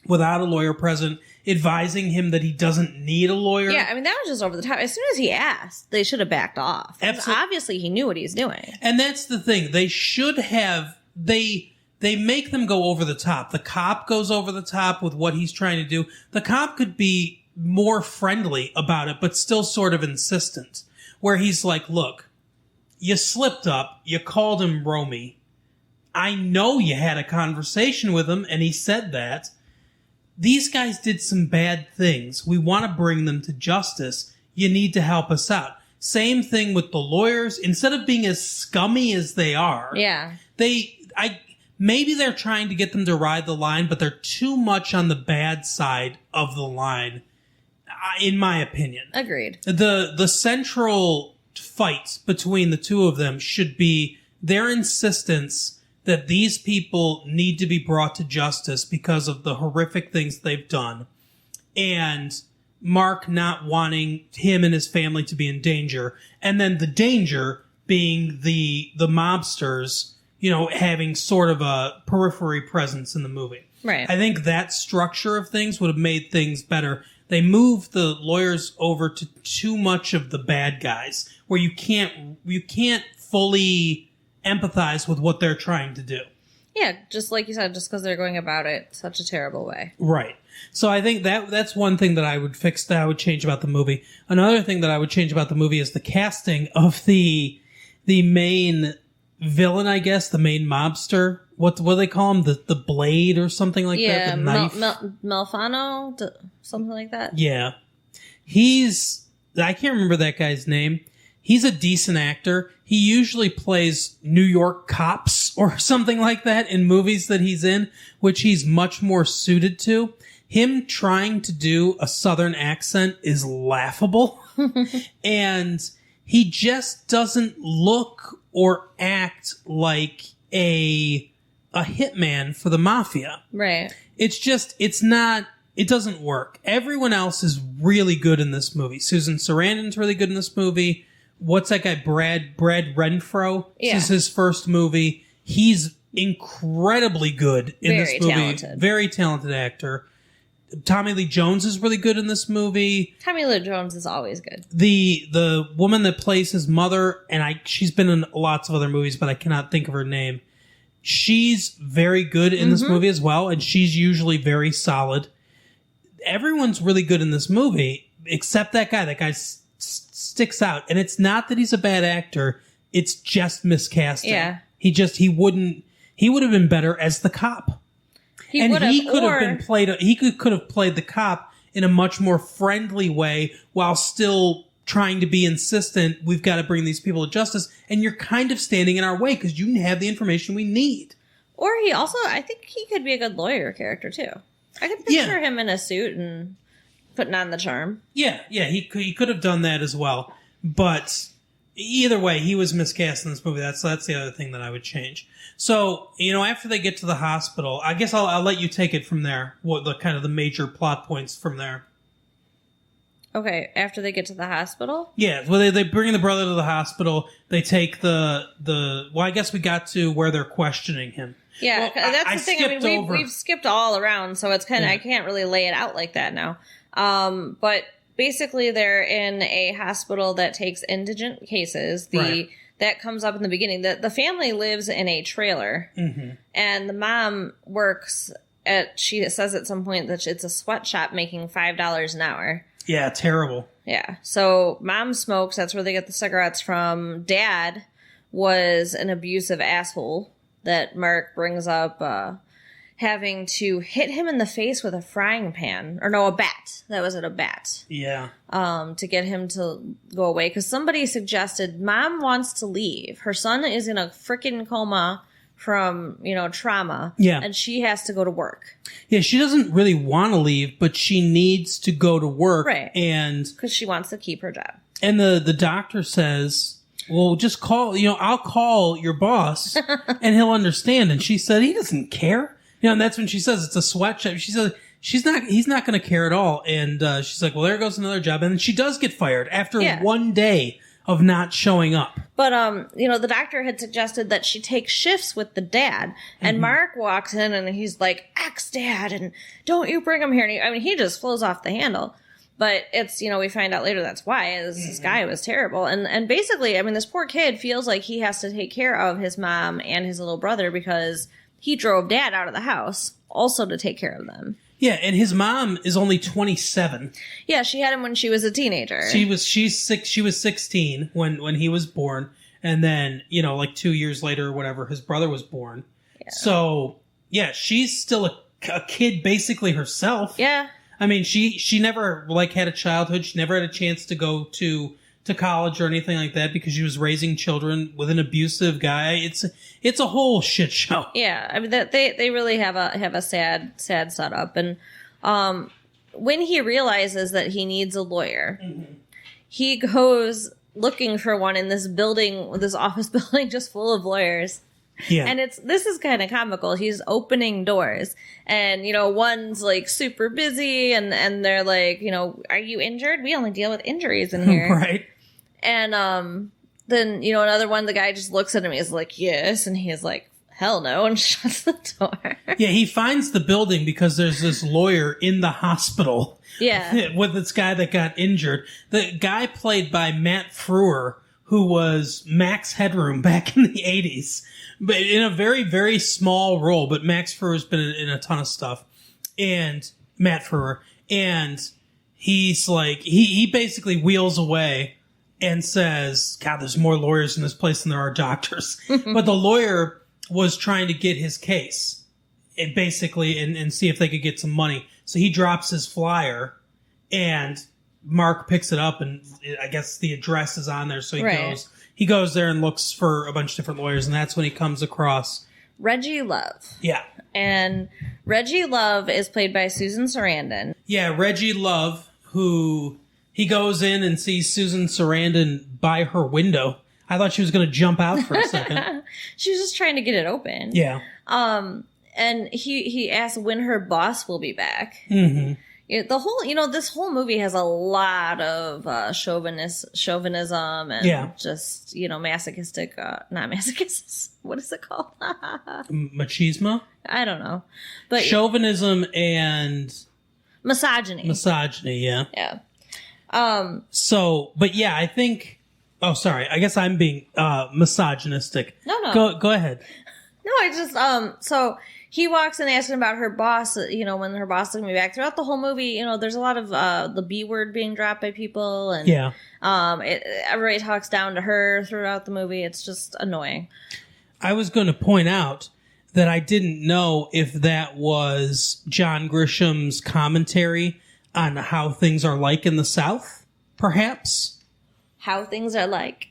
without a lawyer present, advising him that he doesn't need a lawyer. Yeah, I mean, that was just over the top. As soon as he asked, they should have backed off. Absolutely. Obviously, he knew what he was doing. And that's the thing. They should have... They make them go over the top. The cop goes over the top with what he's trying to do. The cop could be more friendly about it, but still sort of insistent. where he's like, look, you slipped up. You called him Romy. I know you had a conversation with him, and he said that. These guys did some bad things. We want to bring them to justice. You need to help us out. Same thing with the lawyers. Instead of being as scummy as they are, maybe they're trying to get them to ride the line, but they're too much on the bad side of the line, in my opinion. Agreed. The central fight between the two of them should be their insistence that these people need to be brought to justice because of the horrific things they've done, and Mark not wanting him and his family to be in danger, and then the danger being the mobsters, having sort of a periphery presence in the movie. Right. I think that structure of things would have made things better. They moved the lawyers over to too much of the bad guys, where you can't fully empathize with what they're trying to do. Yeah, just like you said, just because they're going about it such a terrible way. Right. So I think that's one thing that I would fix, that I would change about the movie. Another thing that I would change about the movie is the casting of the main villain, I guess, the main mobster. What do they call him? The blade or something like that? The knife? Malfano? Something like that? Yeah. I can't remember that guy's name. He's a decent actor. He usually plays New York cops or something like that in movies that he's in, which he's much more suited to. Him trying to do a Southern accent is laughable. And he just doesn't look or act like a hitman for the mafia. Right. It doesn't work. Everyone else is really good in this movie. Susan Sarandon's really good in this movie. What's that guy, Brad Renfro? Yeah. This is his first movie. He's incredibly good in this movie. Talented. Very talented actor. Tommy Lee Jones is really good in this movie. Tommy Lee Jones is always good. The woman that plays his mother, and she's been in lots of other movies, but I cannot think of her name. She's very good in this movie as well, and she's usually very solid. Everyone's really good in this movie, except that guy. That guy sticks out, and it's not that he's a bad actor. It's just miscasting. Yeah. He would have been better as the cop. He could have played the cop in a much more friendly way while still trying to be insistent. We've got to bring these people to justice, and you're kind of standing in our way because you have the information we need. Or I think he could be a good lawyer character too. I can picture him in a suit and putting on the charm. Yeah, he could have done that as well. But either way, he was miscast in this movie. That's the other thing that I would change. So, after they get to the hospital, I guess I'll let you take it from there. What the kind of the major plot points from there. Okay, after they get to the hospital? Yeah, well, they bring the brother to the hospital. They take well, I guess we got to where they're questioning him. Yeah, well, that's the thing. I mean, we've skipped all around, so it's kind of, I can't really lay it out like that now. But basically, they're in a hospital that takes indigent cases. That comes up in the beginning. The family lives in a trailer, and the mom works she says at some point that it's a sweatshop making $5 an hour. Yeah, terrible. Yeah. So mom smokes. That's where they get the cigarettes from. Dad was an abusive asshole that Mark brings up, having to hit him in the face with a frying pan. Or no, a bat. That was a bat. Yeah. To get him to go away. Because somebody suggested, Mom wants to leave. Her son is in a freaking coma from, trauma. Yeah. And she has to go to work. Yeah, she doesn't really want to leave, but she needs to go to work. Right. And because she wants to keep her job. And the doctor says, well, just call, I'll call your boss and he'll understand. And she said, he doesn't care. And that's when she says it's a sweatshop. She said he's not going to care at all. And she's like, well, there goes another job. And then she does get fired after 1 day of not showing up. But, the doctor had suggested that she take shifts with the dad. And Mark walks in and he's like, ex-dad, and don't you bring him here. And he just flows off the handle. But it's, we find out later that's why. This guy was terrible. And basically, this poor kid feels like he has to take care of his mom and his little brother because he drove dad out of the house also to take care of them. Yeah, and his mom is only 27. Yeah, she had him when she was a teenager. She was 16 when he was born, and then, you know, like 2 years later or whatever, his brother was born. Yeah. So, yeah, she's still a kid basically herself. Yeah. I mean, she never like had a childhood. She never had a chance to go to college or anything like that because she was raising children with an abusive guy. It's a whole shit show. Yeah, I mean they really have a sad setup. And when he realizes that he needs a lawyer, he goes looking for one in this building, this office building, just full of lawyers. Yeah. And this is kind of comical. He's opening doors and, you know, one's like super busy and they're like, you know, are you injured? We only deal with injuries in here. Right. And then, you know, another one, the guy just looks at him. He's like, yes. And he's like, hell no, and shuts the door. Yeah, he finds the building because there's this lawyer in the hospital. Yeah. With this guy that got injured. The guy played by Matt Frewer, who was Max Headroom back in the 80s. But in a very, very small role. But Max Frewer's been in a ton of stuff. And Matt Frewer. And he's like, he basically wheels away and says, God, there's more lawyers in this place than there are doctors. But the lawyer was trying to get his case and basically and see if they could get some money. So he drops his flyer and Mark picks it up and I guess the address is on there. So he goes there and looks for a bunch of different lawyers. And that's when he comes across Reggie Love. Yeah. And Reggie Love is played by Susan Sarandon. Yeah, Reggie Love, who he goes in and sees Susan Sarandon by her window. I thought she was going to jump out for a second. She was just trying to get it open. Yeah. And he asks when her boss will be back. Mm-hmm. This whole movie has a lot of chauvinism and just, you know, masochistic, not masochism. What is it called? Machismo? I don't know. But chauvinism and misogyny. Misogyny, yeah. Yeah. But yeah, I think, oh, sorry. I guess I'm being, misogynistic. No. Go ahead. No, I just, so he walks in asking about her boss, you know, when her boss is going to be back. Throughout the whole movie, you know, there's a lot of, the B word being dropped by people. And, everybody talks down to her throughout the movie. It's just annoying. I was going to point out that I didn't know if that was John Grisham's commentary on how things are like in the South, perhaps. How things are like.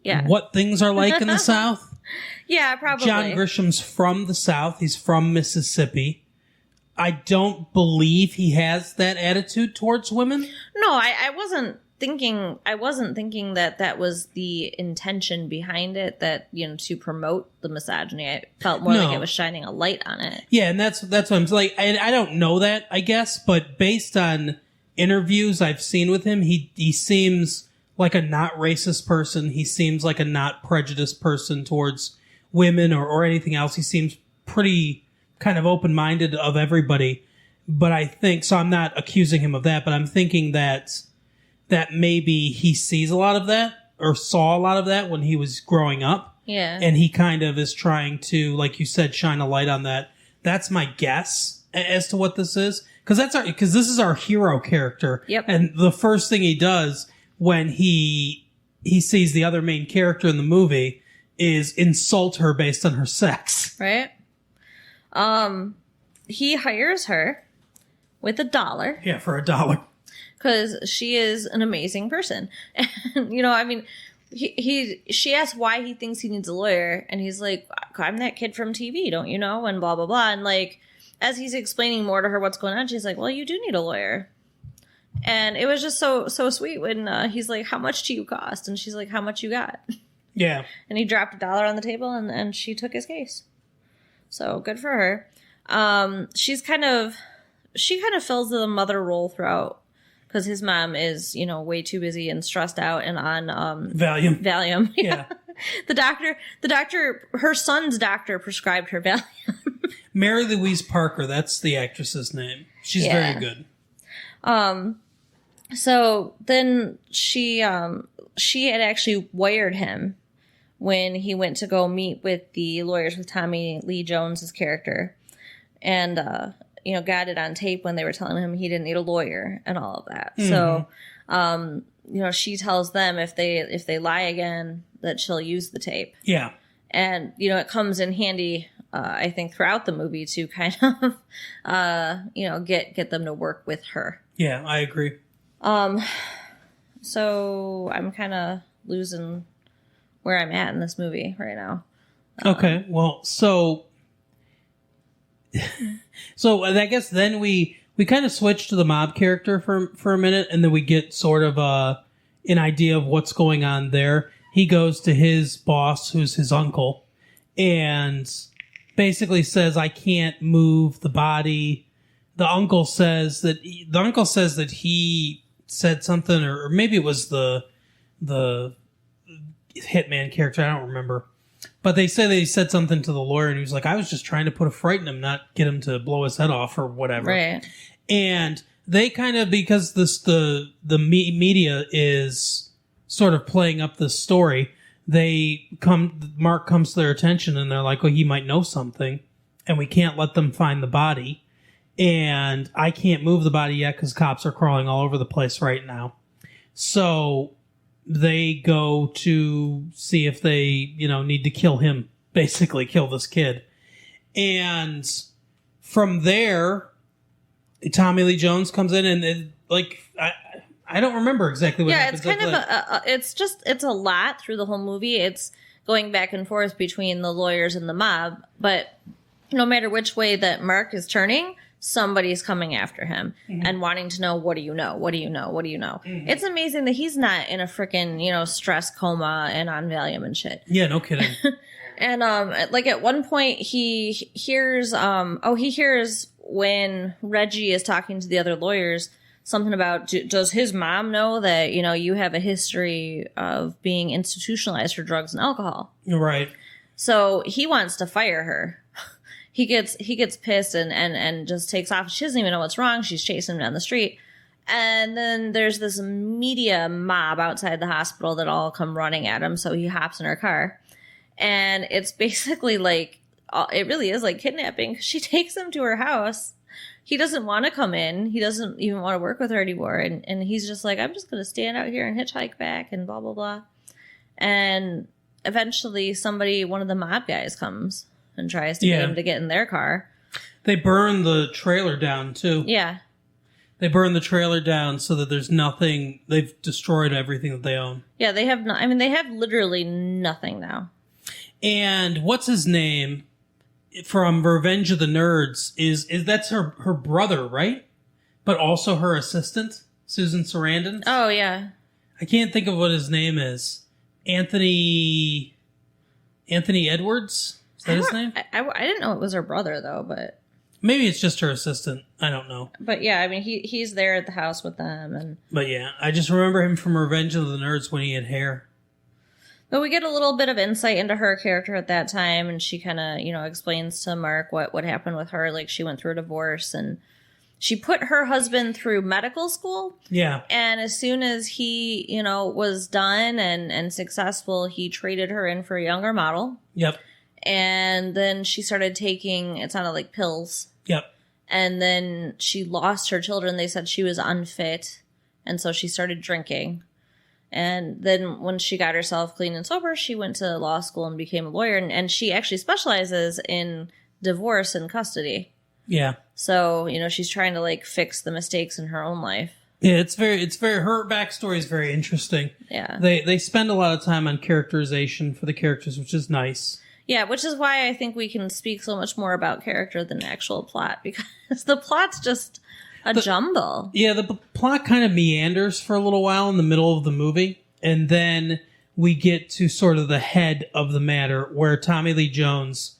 Yeah. What things are like in the South. Yeah, probably. John Grisham's from the South. He's from Mississippi. I don't believe he has that attitude towards women. No, I wasn't thinking that was the intention behind it, that, you know, to promote the misogyny. I felt more like it was shining a light on it. Yeah, and that's what I'm like. I don't know that, I guess, but based on interviews I've seen with him, he seems like a not racist person. He seems like a not prejudiced person towards women or anything else. He seems pretty kind of open-minded of everybody. But I think, so I'm not accusing him of that, but I'm thinking that maybe he sees a lot of that or saw a lot of that when he was growing up. Yeah. And he kind of is trying to, like you said, shine a light on that. That's my guess as to what this is. Because this is our hero character. Yep. And the first thing he does when he sees the other main character in the movie is insult her based on her sex. Right. He hires her with $1. Yeah, for $1. Because she is an amazing person. And, you know, I mean, she asks why he thinks he needs a lawyer. And he's like, I'm that kid from TV, don't you know? And blah, blah, blah. And like, as he's explaining more to her what's going on, she's like, well, you do need a lawyer. And it was just so sweet when he's like, how much do you cost? And she's like, how much you got? Yeah. And he dropped $1 on the table and she took his case. So good for her. She kind of fills the mother role throughout. Because his mom is, you know, way too busy and stressed out and on Valium. Yeah. The doctor, her son's doctor prescribed her Valium. Mary Louise Parker, that's the actress's name. She's very good. So then she had actually wired him when he went to go meet with the lawyers with Tommy Lee Jones's character. And got it on tape when they were telling him he didn't need a lawyer and all of that. So, she tells them if they lie again that she'll use the tape. Yeah. And, it comes in handy, I think, throughout the movie to kind of, get them to work with her. Yeah, I agree. So I'm kind of losing where I'm at in this movie right now. Okay, well, so I guess then we kind of switch to the mob character for a minute, and then we get sort of an idea of what's going on there. He goes to his boss, who's his uncle, and basically says, "I can't move the body." The uncle says that he said something, or maybe it was the hitman character. I don't remember. But they say they said something to the lawyer, and he was like, "I was just trying to put a fright in him, not get him to blow his head off or whatever." Right. And they kind of, because the media is sort of playing up this story, Mark comes to their attention, and they're like, "Well, he might know something, and we can't let them find the body. And I can't move the body yet because cops are crawling all over the place right now." So they go to see if they, need to kill him, basically kill this kid. And from there, Tommy Lee Jones comes in, and I don't remember exactly what happens. Yeah, it's kind of it's a lot through the whole movie. It's going back and forth between the lawyers and the mob, but no matter which way that Mark is turning, somebody's coming after him and wanting to know, what do you know? What do you know? What do you know? It's amazing that he's not in a freaking, stress coma and on Valium and shit. Yeah, no kidding. And, at one point he hears when Reggie is talking to the other lawyers, something about, does his mom know that, you have a history of being institutionalized for drugs and alcohol? Right. So he wants to fire her. He gets pissed and just takes off. She doesn't even know what's wrong. She's chasing him down the street. And then there's this media mob outside the hospital that all come running at him. So he hops in her car. And it's basically it really is like kidnapping. She takes him to her house. He doesn't want to come in. He doesn't even want to work with her anymore. And he's just like, "I'm just going to stand out here and hitchhike back," and blah, blah, blah. And eventually one of the mob guys comes and tries to get him to get in their car. They burn the trailer down, too. Yeah. They burn the trailer down so that there's nothing. They've destroyed everything that they own. Yeah, they have they have literally nothing now. And what's his name from Revenge of the Nerds is that's her brother, right? But also her assistant, Susan Sarandon. Oh, yeah. I can't think of what his name is. Anthony Edwards? Is that his name? I didn't know it was her brother, though, but... Maybe it's just her assistant. I don't know. But yeah, he's there at the house with them. But yeah, I just remember him from Revenge of the Nerds when he had hair. But we get a little bit of insight into her character at that time, and she kind of, explains to Mark what happened with her. Like, she went through a divorce, and she put her husband through medical school. Yeah. And as soon as he, was done and successful, he traded her in for a younger model. Yep. And then she started taking, it sounded like pills. Yep. And then she lost her children. They said she was unfit. And so she started drinking. And then when she got herself clean and sober, she went to law school and became a lawyer. And she actually specializes in divorce and custody. Yeah. So, she's trying to fix the mistakes in her own life. Yeah, it's very her backstory is very interesting. Yeah. They spend a lot of time on characterization for the characters, which is nice. Yeah, which is why I think we can speak so much more about character than actual plot, because the plot's just a jumble. Yeah, the plot kind of meanders for a little while in the middle of the movie, and then we get to sort of the head of the matter, where Tommy Lee Jones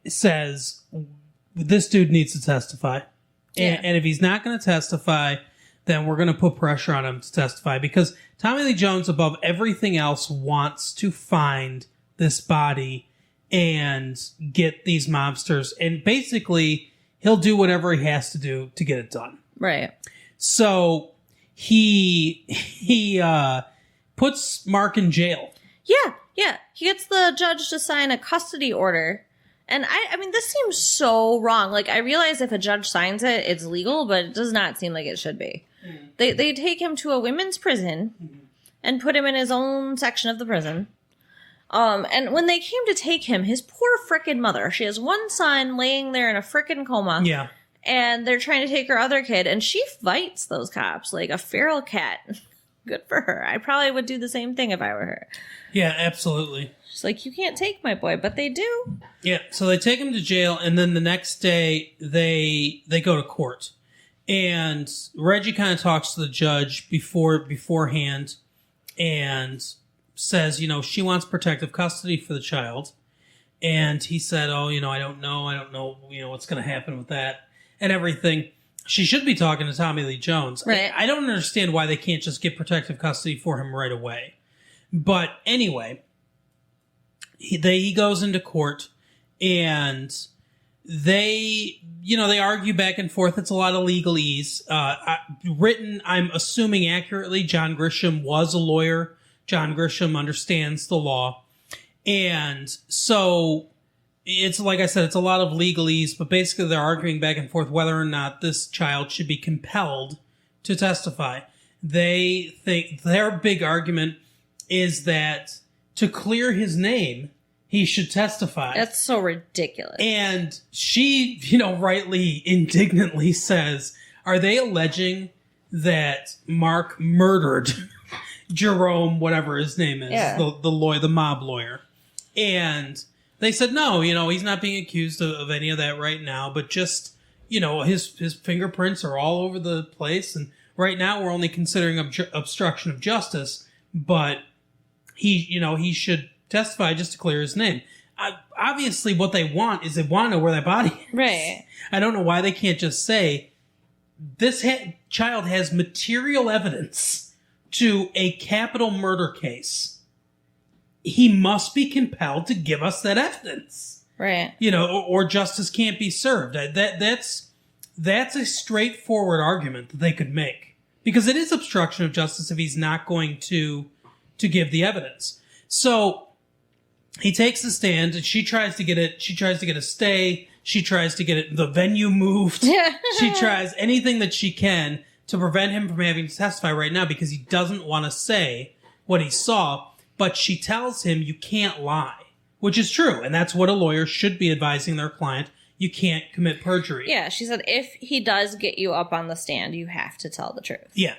says, this dude needs to testify. Yeah. And if he's not going to testify, then we're going to put pressure on him to testify, because Tommy Lee Jones, above everything else, wants to find this body and get these mobsters, and basically he'll do whatever he has to do to get it done. Right. So he puts Mark in jail. Yeah. He gets the judge to sign a custody order, And I mean, this seems so wrong. Like, I realize if a judge signs it, it's legal, but it does not seem like it should be. Mm. They take him to a women's prison and put him in his own section of the prison. And when they came to take him, his poor frickin' mother, she has one son laying there in a frickin' coma. Yeah. And they're trying to take her other kid, and she fights those cops like a feral cat. Good for her. I probably would do the same thing if I were her. Yeah, absolutely. She's like, you can't take my boy, but they do. Yeah, so they take him to jail, and then the next day they go to court. And Reggie kind of talks to the judge beforehand and says, she wants protective custody for the child. And he said, I don't know, what's going to happen with that and everything. She should be talking to Tommy Lee Jones. Right. I don't understand why they can't just get protective custody for him right away. But anyway, he goes into court and they argue back and forth. It's a lot of legalese. Written, I'm assuming accurately, John Grisham was a lawyer. John Grisham understands the law. And so it's, like I said, it's a lot of legalese, but basically they're arguing back and forth whether or not this child should be compelled to testify. They think their big argument is that to clear his name, he should testify. That's so ridiculous. And she, rightly, indignantly says, are they alleging that Mark murdered Jerome, whatever his name is, the mob lawyer? And they said, no, he's not being accused of any of that right now, but just, his fingerprints are all over the place. And right now we're only considering obstruction of justice, but he should testify just to clear his name. Obviously what they want to know where that body is. Right. I don't know why they can't just say, this child has material evidence to a capital murder case. He must be compelled to give us that evidence. Right. Or justice can't be served. That's a straightforward argument that they could make. Because it is obstruction of justice if he's not going to give the evidence. So he takes the stand and she tries to get a stay. She tries to get the venue moved. She tries anything that she can to prevent him from having to testify right now because he doesn't want to say what he saw. But she tells him you can't lie, which is true. And that's what a lawyer should be advising their client. You can't commit perjury. Yeah, she said if he does get you up on the stand, you have to tell the truth. Yeah.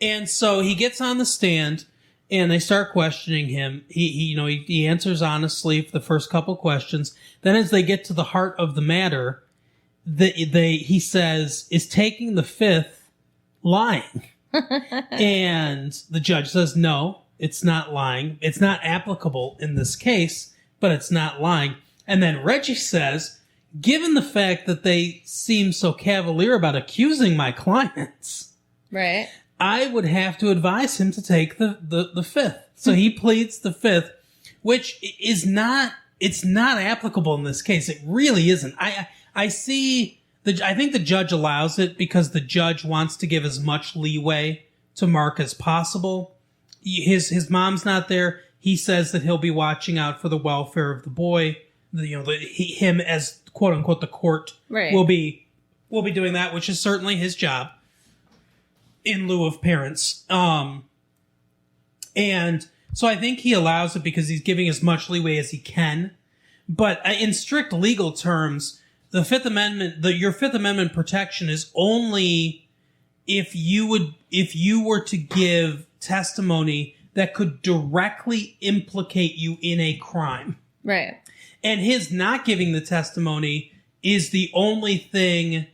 And so he gets on the stand and they start questioning him. He answers honestly for the first couple questions. Then as they get to the heart of the matter, he says, is taking the fifth lying? And the judge says, no, it's not lying. It's not applicable in this case, but it's not lying. And then Reggie says, given the fact that they seem so cavalier about accusing my clients, right, I would have to advise him to take the fifth. So he pleads the fifth, which is not applicable in this case. It really isn't. I think the judge allows it because the judge wants to give as much leeway to Mark as possible. His mom's not there. He says that he'll be watching out for the welfare of the boy. Him as quote unquote the court will be doing that, which is certainly his job in lieu of parents. And so I think he allows it because he's giving as much leeway as he can. But in strict legal terms, the Fifth Amendment, your Fifth Amendment protection is only if you were to give testimony that could directly implicate you in a crime. Right. And his not giving the testimony is the only thing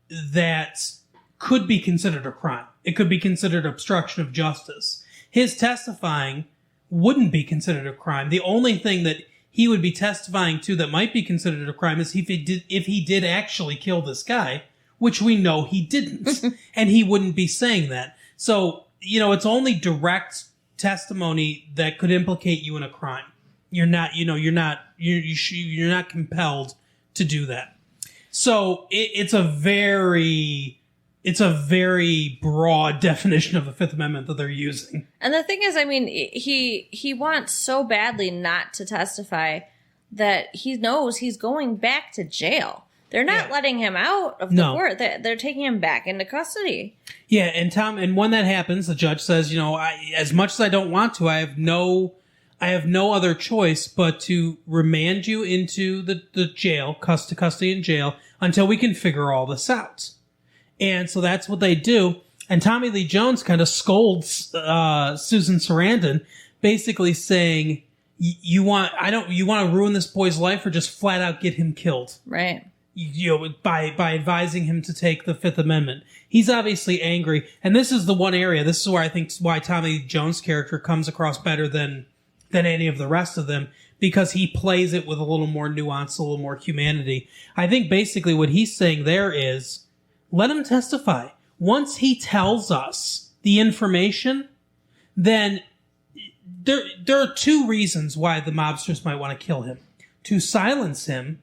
that could be considered a crime. It could be considered obstruction of justice. His testifying wouldn't be considered a crime. The only thing that he would be testifying to that might be considered a crime is if he did actually kill this guy, which we know he didn't. And he wouldn't be saying that. So, it's only direct testimony that could implicate you in a crime. You're not compelled to do that. So it's a very broad definition of the Fifth Amendment that they're using. And the thing is, he wants so badly not to testify that he knows he's going back to jail. They're not letting him out of the court. They're taking him back into custody. Yeah, and when that happens, the judge says, as much as I don't want to, I have no other choice but to remand you into the jail, custody in jail, until we can figure all this out. And so that's what they do. And Tommy Lee Jones kind of scolds Susan Sarandon, basically saying, "You want to ruin this boy's life, or just flat out get him killed?" Right. By advising him to take the Fifth Amendment. He's obviously angry, and this is the one area. This is where I think why Tommy Lee Jones' character comes across better than any of the rest of them, because he plays it with a little more nuance, a little more humanity. I think basically what he's saying there is, let him testify. Once he tells us the information, then there are two reasons why the mobsters might want to kill him: to silence him,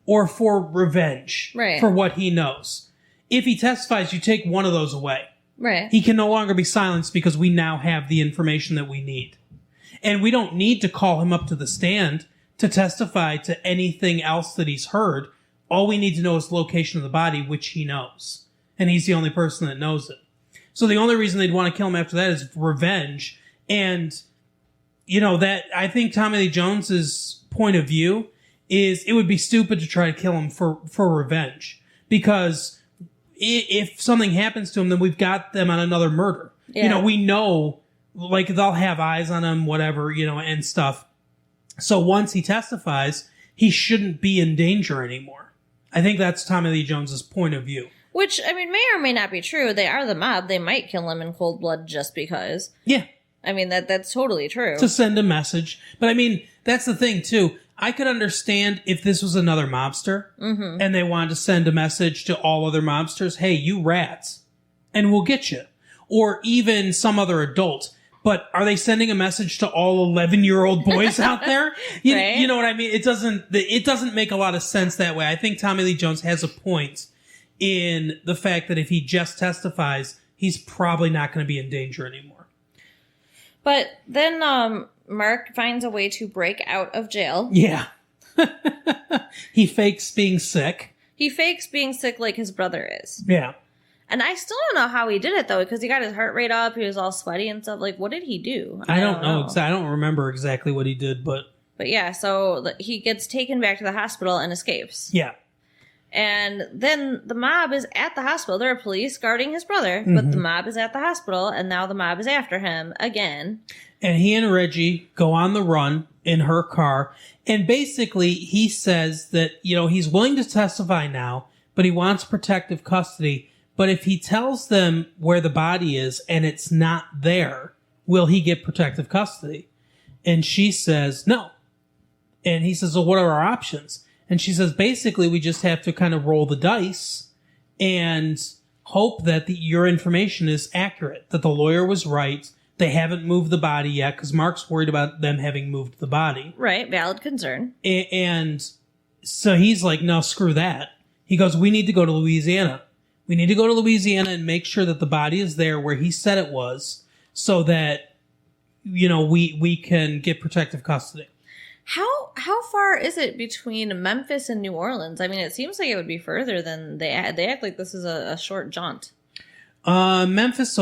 or for revenge for what he knows. If he testifies, you take one of those away. Right. He can no longer be silenced because we now have the information that we need. And we don't need to call him up to the stand to testify to anything else that he's heard. All we need to know is the location of the body, which he knows. And he's the only person that knows it. So the only reason they'd want to kill him after that is revenge. And, that I think Tommy Lee Jones's point of view is it would be stupid to try to kill him for revenge. Because if something happens to him, then we've got them on another murder. Yeah. We know, they'll have eyes on him, whatever, and stuff. So once he testifies, he shouldn't be in danger anymore. I think that's Tommy Lee Jones's point of view. Which, may or may not be true. They are the mob. They might kill him in cold blood just because. Yeah. That's totally true. To send a message. But that's the thing, too. I could understand if this was another mobster and they wanted to send a message to all other mobsters, hey, you rats, and we'll get you. Or even some other adult. But are they sending a message to all 11-year-old boys out there? You know what I mean? It doesn't make a lot of sense that way. I think Tommy Lee Jones has a point in the fact that if he just testifies, he's probably not going to be in danger anymore. But then Mark finds a way to break out of jail. Yeah. He fakes being sick. He fakes being sick like his brother is. Yeah. And I still don't know how he did it, though, because he got his heart rate up. He was all sweaty and stuff. What did he do? I don't know. I don't remember exactly what he did, but... But yeah, so he gets taken back to the hospital and escapes. Yeah. And then the mob is at the hospital. There are police guarding his brother, but the mob is at the hospital, and now the mob is after him again. And he and Reggie go on the run in her car. And basically, he says that, he's willing to testify now, but he wants protective custody. But if he tells them where the body is and it's not there, will he get protective custody? And she says, no. And he says, well, what are our options? And she says, basically, we just have to kind of roll the dice and hope that your information is accurate, that the lawyer was right. They haven't moved the body yet because Mark's worried about them having moved the body. Right. Valid concern. And so he's like, no, screw that. He goes, we need to go to Louisiana. We need to go to Louisiana and make sure that the body is there where he said it was so that, we can get protective custody. How far is it between Memphis and New Orleans? It seems like it would be further than they act like this is a short jaunt. Memphis,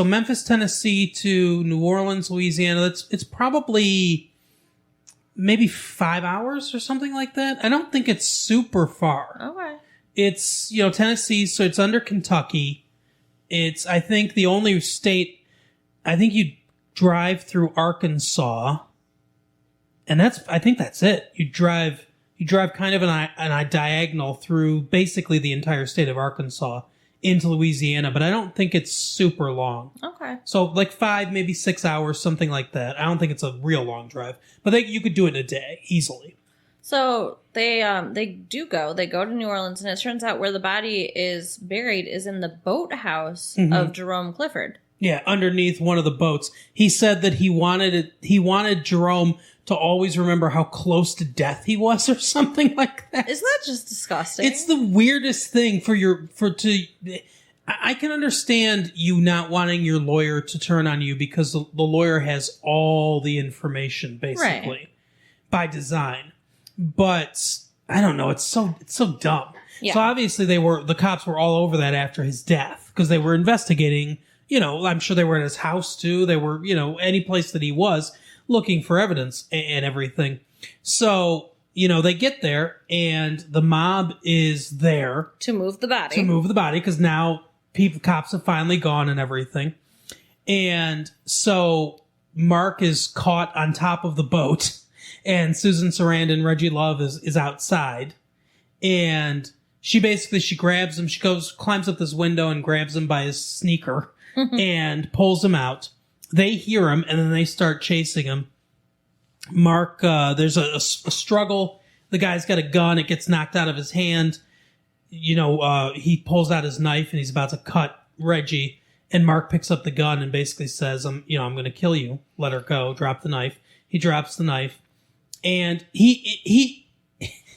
Tennessee to New Orleans, Louisiana. It's probably maybe 5 hours or something like that. I don't think it's super far. Okay. It's, Tennessee, so it's under Kentucky. It's, I think, the only state, I think you drive through Arkansas. And I think that's it. You drive kind of an diagonal through basically the entire state of Arkansas into Louisiana, but I don't think it's super long. Okay. So 5, maybe 6 hours, something like that. I don't think it's a real long drive, but you could do it in a day easily. So they go to New Orleans, and it turns out where the body is buried is in the boathouse of Jerome Clifford. Yeah, underneath one of the boats. He said that he wanted Jerome to always remember how close to death he was, or something like that. Isn't that just disgusting? It's the weirdest thing I can understand you not wanting your lawyer to turn on you because the lawyer has all the information, basically, by design. but I don't know. It's so dumb. Yeah. So obviously the cops were all over that after his death because they were investigating. I'm sure they were at his house too. They were, any place that he was looking for evidence and everything. So, they get there and the mob is there to move the body because now cops have finally gone and everything. And so Mark is caught on top of the boat and Susan Sarandon, Reggie Love is outside, and she grabs him. She climbs up this window and grabs him by his sneaker and pulls him out. They hear him and then they start chasing him. Mark, there's a struggle. The guy's got a gun. It gets knocked out of his hand. He pulls out his knife and he's about to cut Reggie. And Mark picks up the gun and basically says, I'm going to kill you. Let her go. Drop the knife. He drops the knife. And he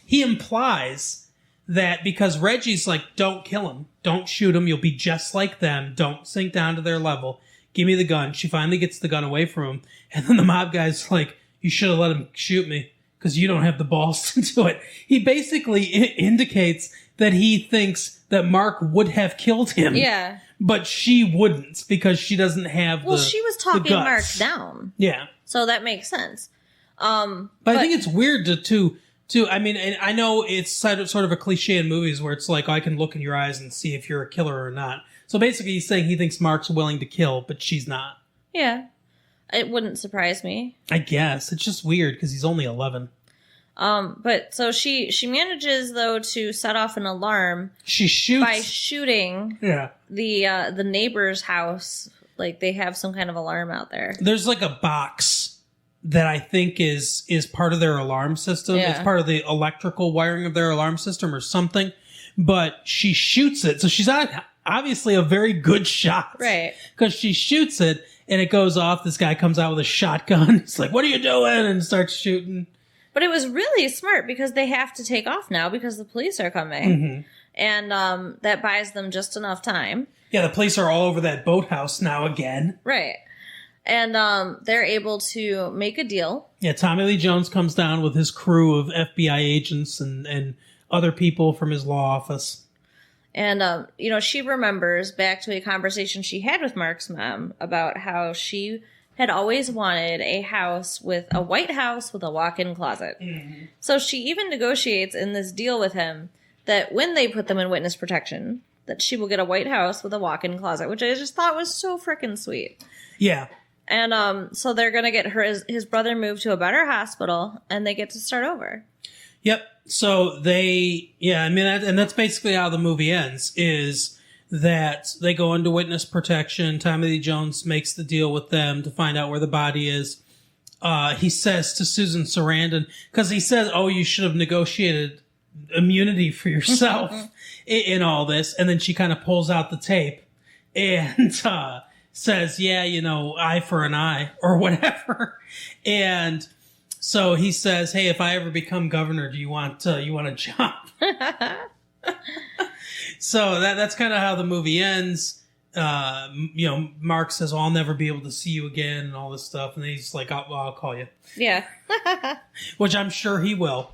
implies that because Reggie's like, don't kill him. Don't shoot him. You'll be just like them. Don't sink down to their level. Give me the gun. She finally gets the gun away from him. And then the mob guy's like, you should have let him shoot me because you don't have the balls to do it. He basically indicates that he thinks that Mark would have killed him. Yeah. But she wouldn't because she doesn't have she was talking Mark down. Yeah. So that makes sense. But I think it's weird to I mean, and I know it's sort of a cliche in movies where it's like, I can look in your eyes and see if you're a killer or not. So basically he's saying he thinks Mark's willing to kill, but she's not. Yeah. It wouldn't surprise me. I guess. It's just weird because he's only 11. But so she manages though to set off an alarm. She shoots by shooting the neighbor's house. Like they have some kind of alarm out there. There's like a box that I think is part of their alarm system. Yeah. It's part of the electrical wiring of their alarm system or something. But she shoots it. So she's obviously a very good shot. Right. Because she shoots it and it goes off. This guy comes out with a shotgun. He's like, what are you doing? And starts shooting. But it was really smart because they have to take off now because the police are coming. Mm-hmm. And that buys them just enough time. Yeah, the police are all over that boathouse now again. Right. And they're able to make a deal. Yeah, Tommy Lee Jones comes down with his crew of FBI agents and other people from his law office. And, she remembers back to a conversation she had with Mark's mom about how she had always wanted a white house with a walk-in closet. Mm-hmm. So she even negotiates in this deal with him that when they put them in witness protection, that she will get a white house with a walk-in closet, which I just thought was so freaking sweet. Yeah. And so they're going to get his brother moved to a better hospital, and they get to start over. Yep. So that's basically how the movie ends, is that they go into witness protection. Tommy Lee Jones makes the deal with them to find out where the body is. He says to Susan Sarandon, because he says, you should have negotiated immunity for yourself in all this. And then she kind of pulls out the tape and says, eye for an eye or whatever. And so he says, hey, if I ever become governor, do you want a job? So that's kind of how the movie ends. Mark says, I'll never be able to see you again and all this stuff. And he's like, I'll call you. Yeah. Which I'm sure he will.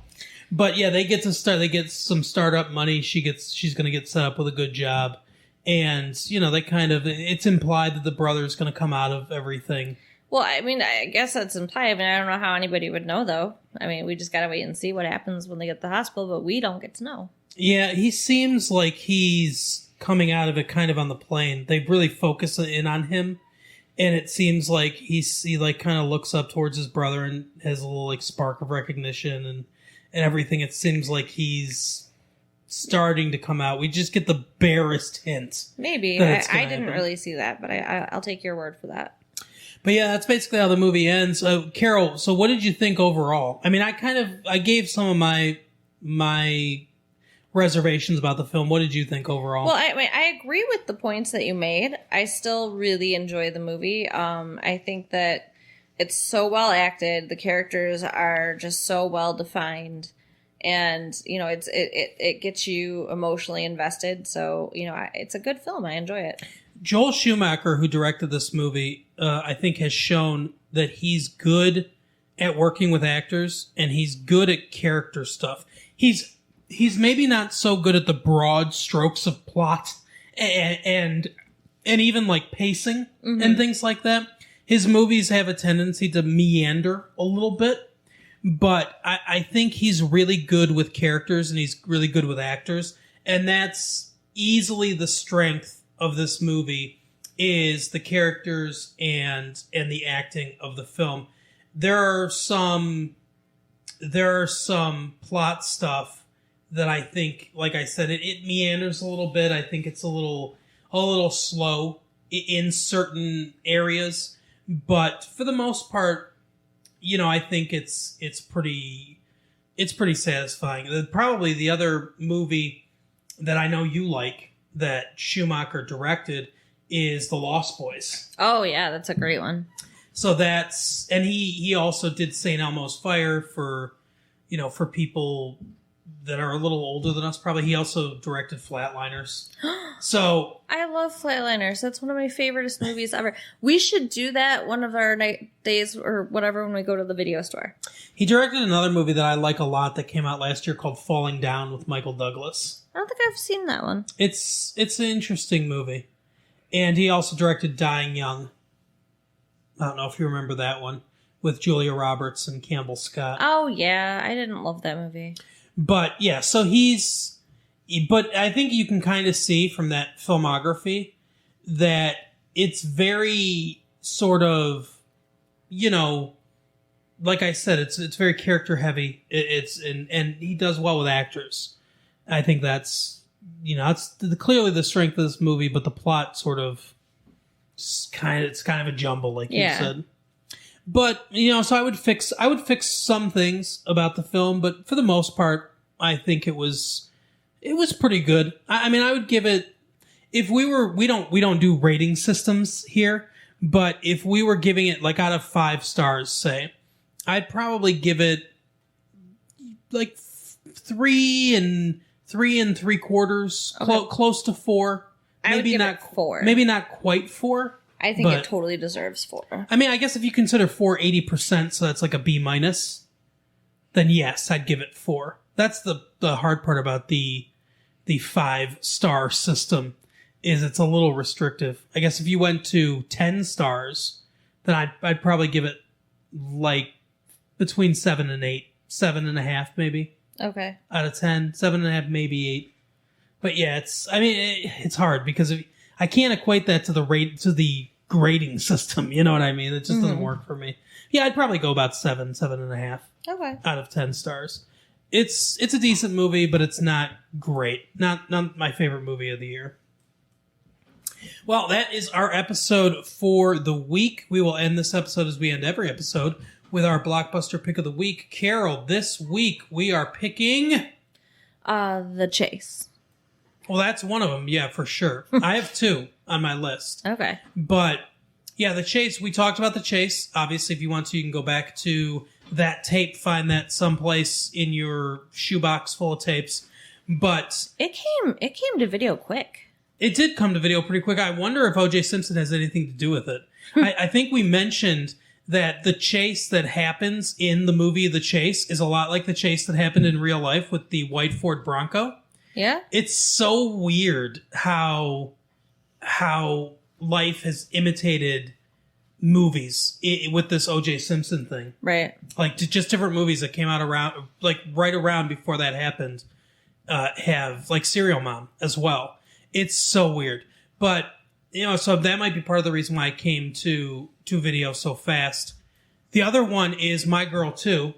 But yeah, they get some startup money. She's going to get set up with a good job. And, it's implied that the brother's going to come out of everything. Well, I mean, I guess that's implied. I mean, I don't know how anybody would know, though. I mean, we just got to wait and see what happens when they get to the hospital, but we don't get to know. Yeah, he seems like he's coming out of it kind of on the plane. They really focus in on him, and it seems like he kind of looks up towards his brother and has a little spark of recognition and everything. It seems like he's starting to come out. We just get the barest hint. Maybe. I didn't really see that, but I'll take your word for that. But yeah, that's basically how the movie ends. Carol, so what did you think overall? I mean, I gave some of my reservations about the film. What did you think overall? Well, I agree with the points that you made. I still really enjoy the movie. I think that it's so well acted. The characters are just so well defined. And, it gets you emotionally invested. So, it's a good film. I enjoy it. Joel Schumacher, who directed this movie, I think has shown that he's good at working with actors, and he's good at character stuff. He's maybe not so good at the broad strokes of plot and even like pacing and things like that. His movies have a tendency to meander a little bit, but I think he's really good with characters and he's really good with actors, and that's easily the strength of this movie is the characters and the acting of the film. There are some plot stuff that I think, like I said, it meanders a little bit. I think it's a little slow in certain areas, but for the most part, I think it's pretty satisfying. Probably the other movie that I know you like that Schumacher directed is The Lost Boys. Oh yeah, that's a great one. So and he also did St. Elmo's Fire for people that are a little older than us. Probably he also directed Flatliners. So I love Flatliners. That's one of my favoriteest movies ever. We should do that one of our night days or whatever when we go to the video store. He directed another movie that I like a lot that came out last year called Falling Down with Michael Douglas. I don't think I've seen that one. It's an interesting movie. And he also directed Dying Young. I don't know if you remember that one with Julia Roberts and Campbell Scott. Oh yeah, I didn't love that movie. But yeah, so but I think you can kind of see from that filmography that it's very sort of, like I said, it's very character heavy. And he does well with actors. I think that's clearly the strength of this movie, but the plot sort of it's kind of a jumble, like you said. But so I would fix some things about the film, but for the most part, I think it was pretty good. I mean, I would give it, if we don't do rating systems here, but if we were giving it like out of 5 stars, say, I'd probably give it like 3 3/4, okay. Close to 4. I would give it 4. Maybe not quite 4. I think it totally deserves 4. I mean, I guess if you consider 4 80%, so that's like a B-, then yes, I'd give it 4. That's the hard part about the 5-star system, is it's a little restrictive. I guess if you went to 10 stars, then I'd probably give it like between 7 and 8, 7.5 maybe. Okay. Out of 10, 7.5, maybe 8. But yeah, it's hard because I can't equate that to the grading system. You know what I mean? It just doesn't work for me. Yeah, I'd probably go about 7.5. Okay. Out of 10 stars. It's a decent movie, but it's not great. Not my favorite movie of the year. Well, that is our episode for the week. We will end this episode as we end every episode with our Blockbuster pick of the week. Carol, this week we are picking The Chase. Well, that's one of them, yeah, for sure. I have 2 on my list. Okay. But yeah, The Chase, we talked about The Chase. Obviously, if you want to, you can go back to that tape, find that someplace in your shoebox full of tapes. But it came to video quick. It did come to video pretty quick. I wonder if O.J. Simpson has anything to do with it. I think we mentioned that the chase that happens in the movie The Chase is a lot like the chase that happened in real life with the white Ford Bronco. Yeah. It's so weird how life has imitated movies with this O.J. Simpson thing. Right. Like just different movies that came out right around before that happened have like Serial Mom as well. It's so weird. But, so that might be part of the reason why I came to video so fast. The other one is My Girl 2,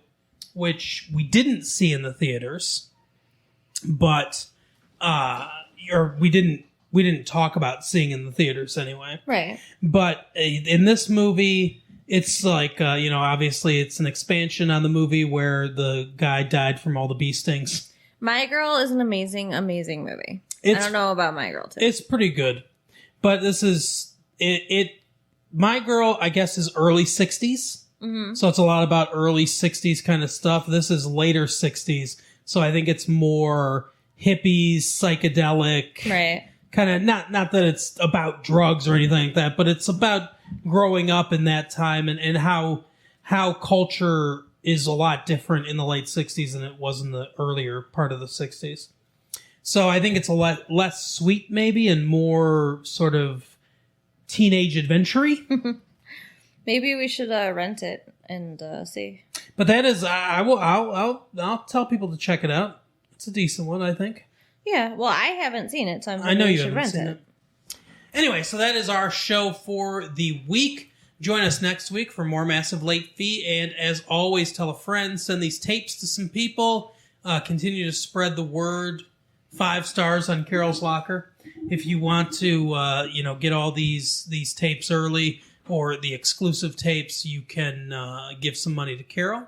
which we didn't see in the theaters, but we didn't talk about seeing in the theaters anyway. Right. But in this movie, it's like, obviously it's an expansion on the movie where the guy died from all the bee stings. My Girl is an amazing, amazing movie. I don't know about My Girl 2. It's pretty good. But this is, My Girl, I guess, is early 60s. Mm-hmm. So it's a lot about early 60s kind of stuff. This is later 60s. So I think it's more hippies, psychedelic. Right. Kind of, not that it's about drugs or anything like that, but it's about growing up in that time and how how culture is a lot different in the late 60s than it was in the earlier part of the 60s. So I think it's a lot less sweet maybe and more sort of teenage adventure-y. Maybe we should rent it and see. But that is, I'll tell people to check it out. It's a decent one, I think. Yeah, well, I haven't seen it, so I know we you should haven't rent seen it. Anyway, so that is our show for the week. Join us next week for more Massive Late Fee. And as always, tell a friend, send these tapes to some people. Continue to spread the word. 5 stars on Carol's Locker. If you want to, get all these tapes early or the exclusive tapes, you can give some money to Carol.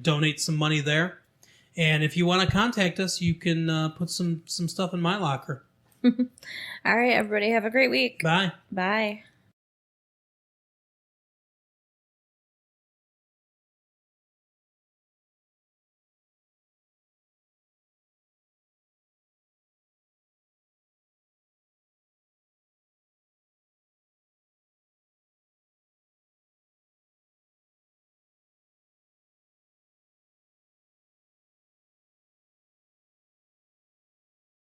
Donate some money there. And if you want to contact us, you can put some stuff in my locker. All right, everybody, have a great week. Bye. Bye.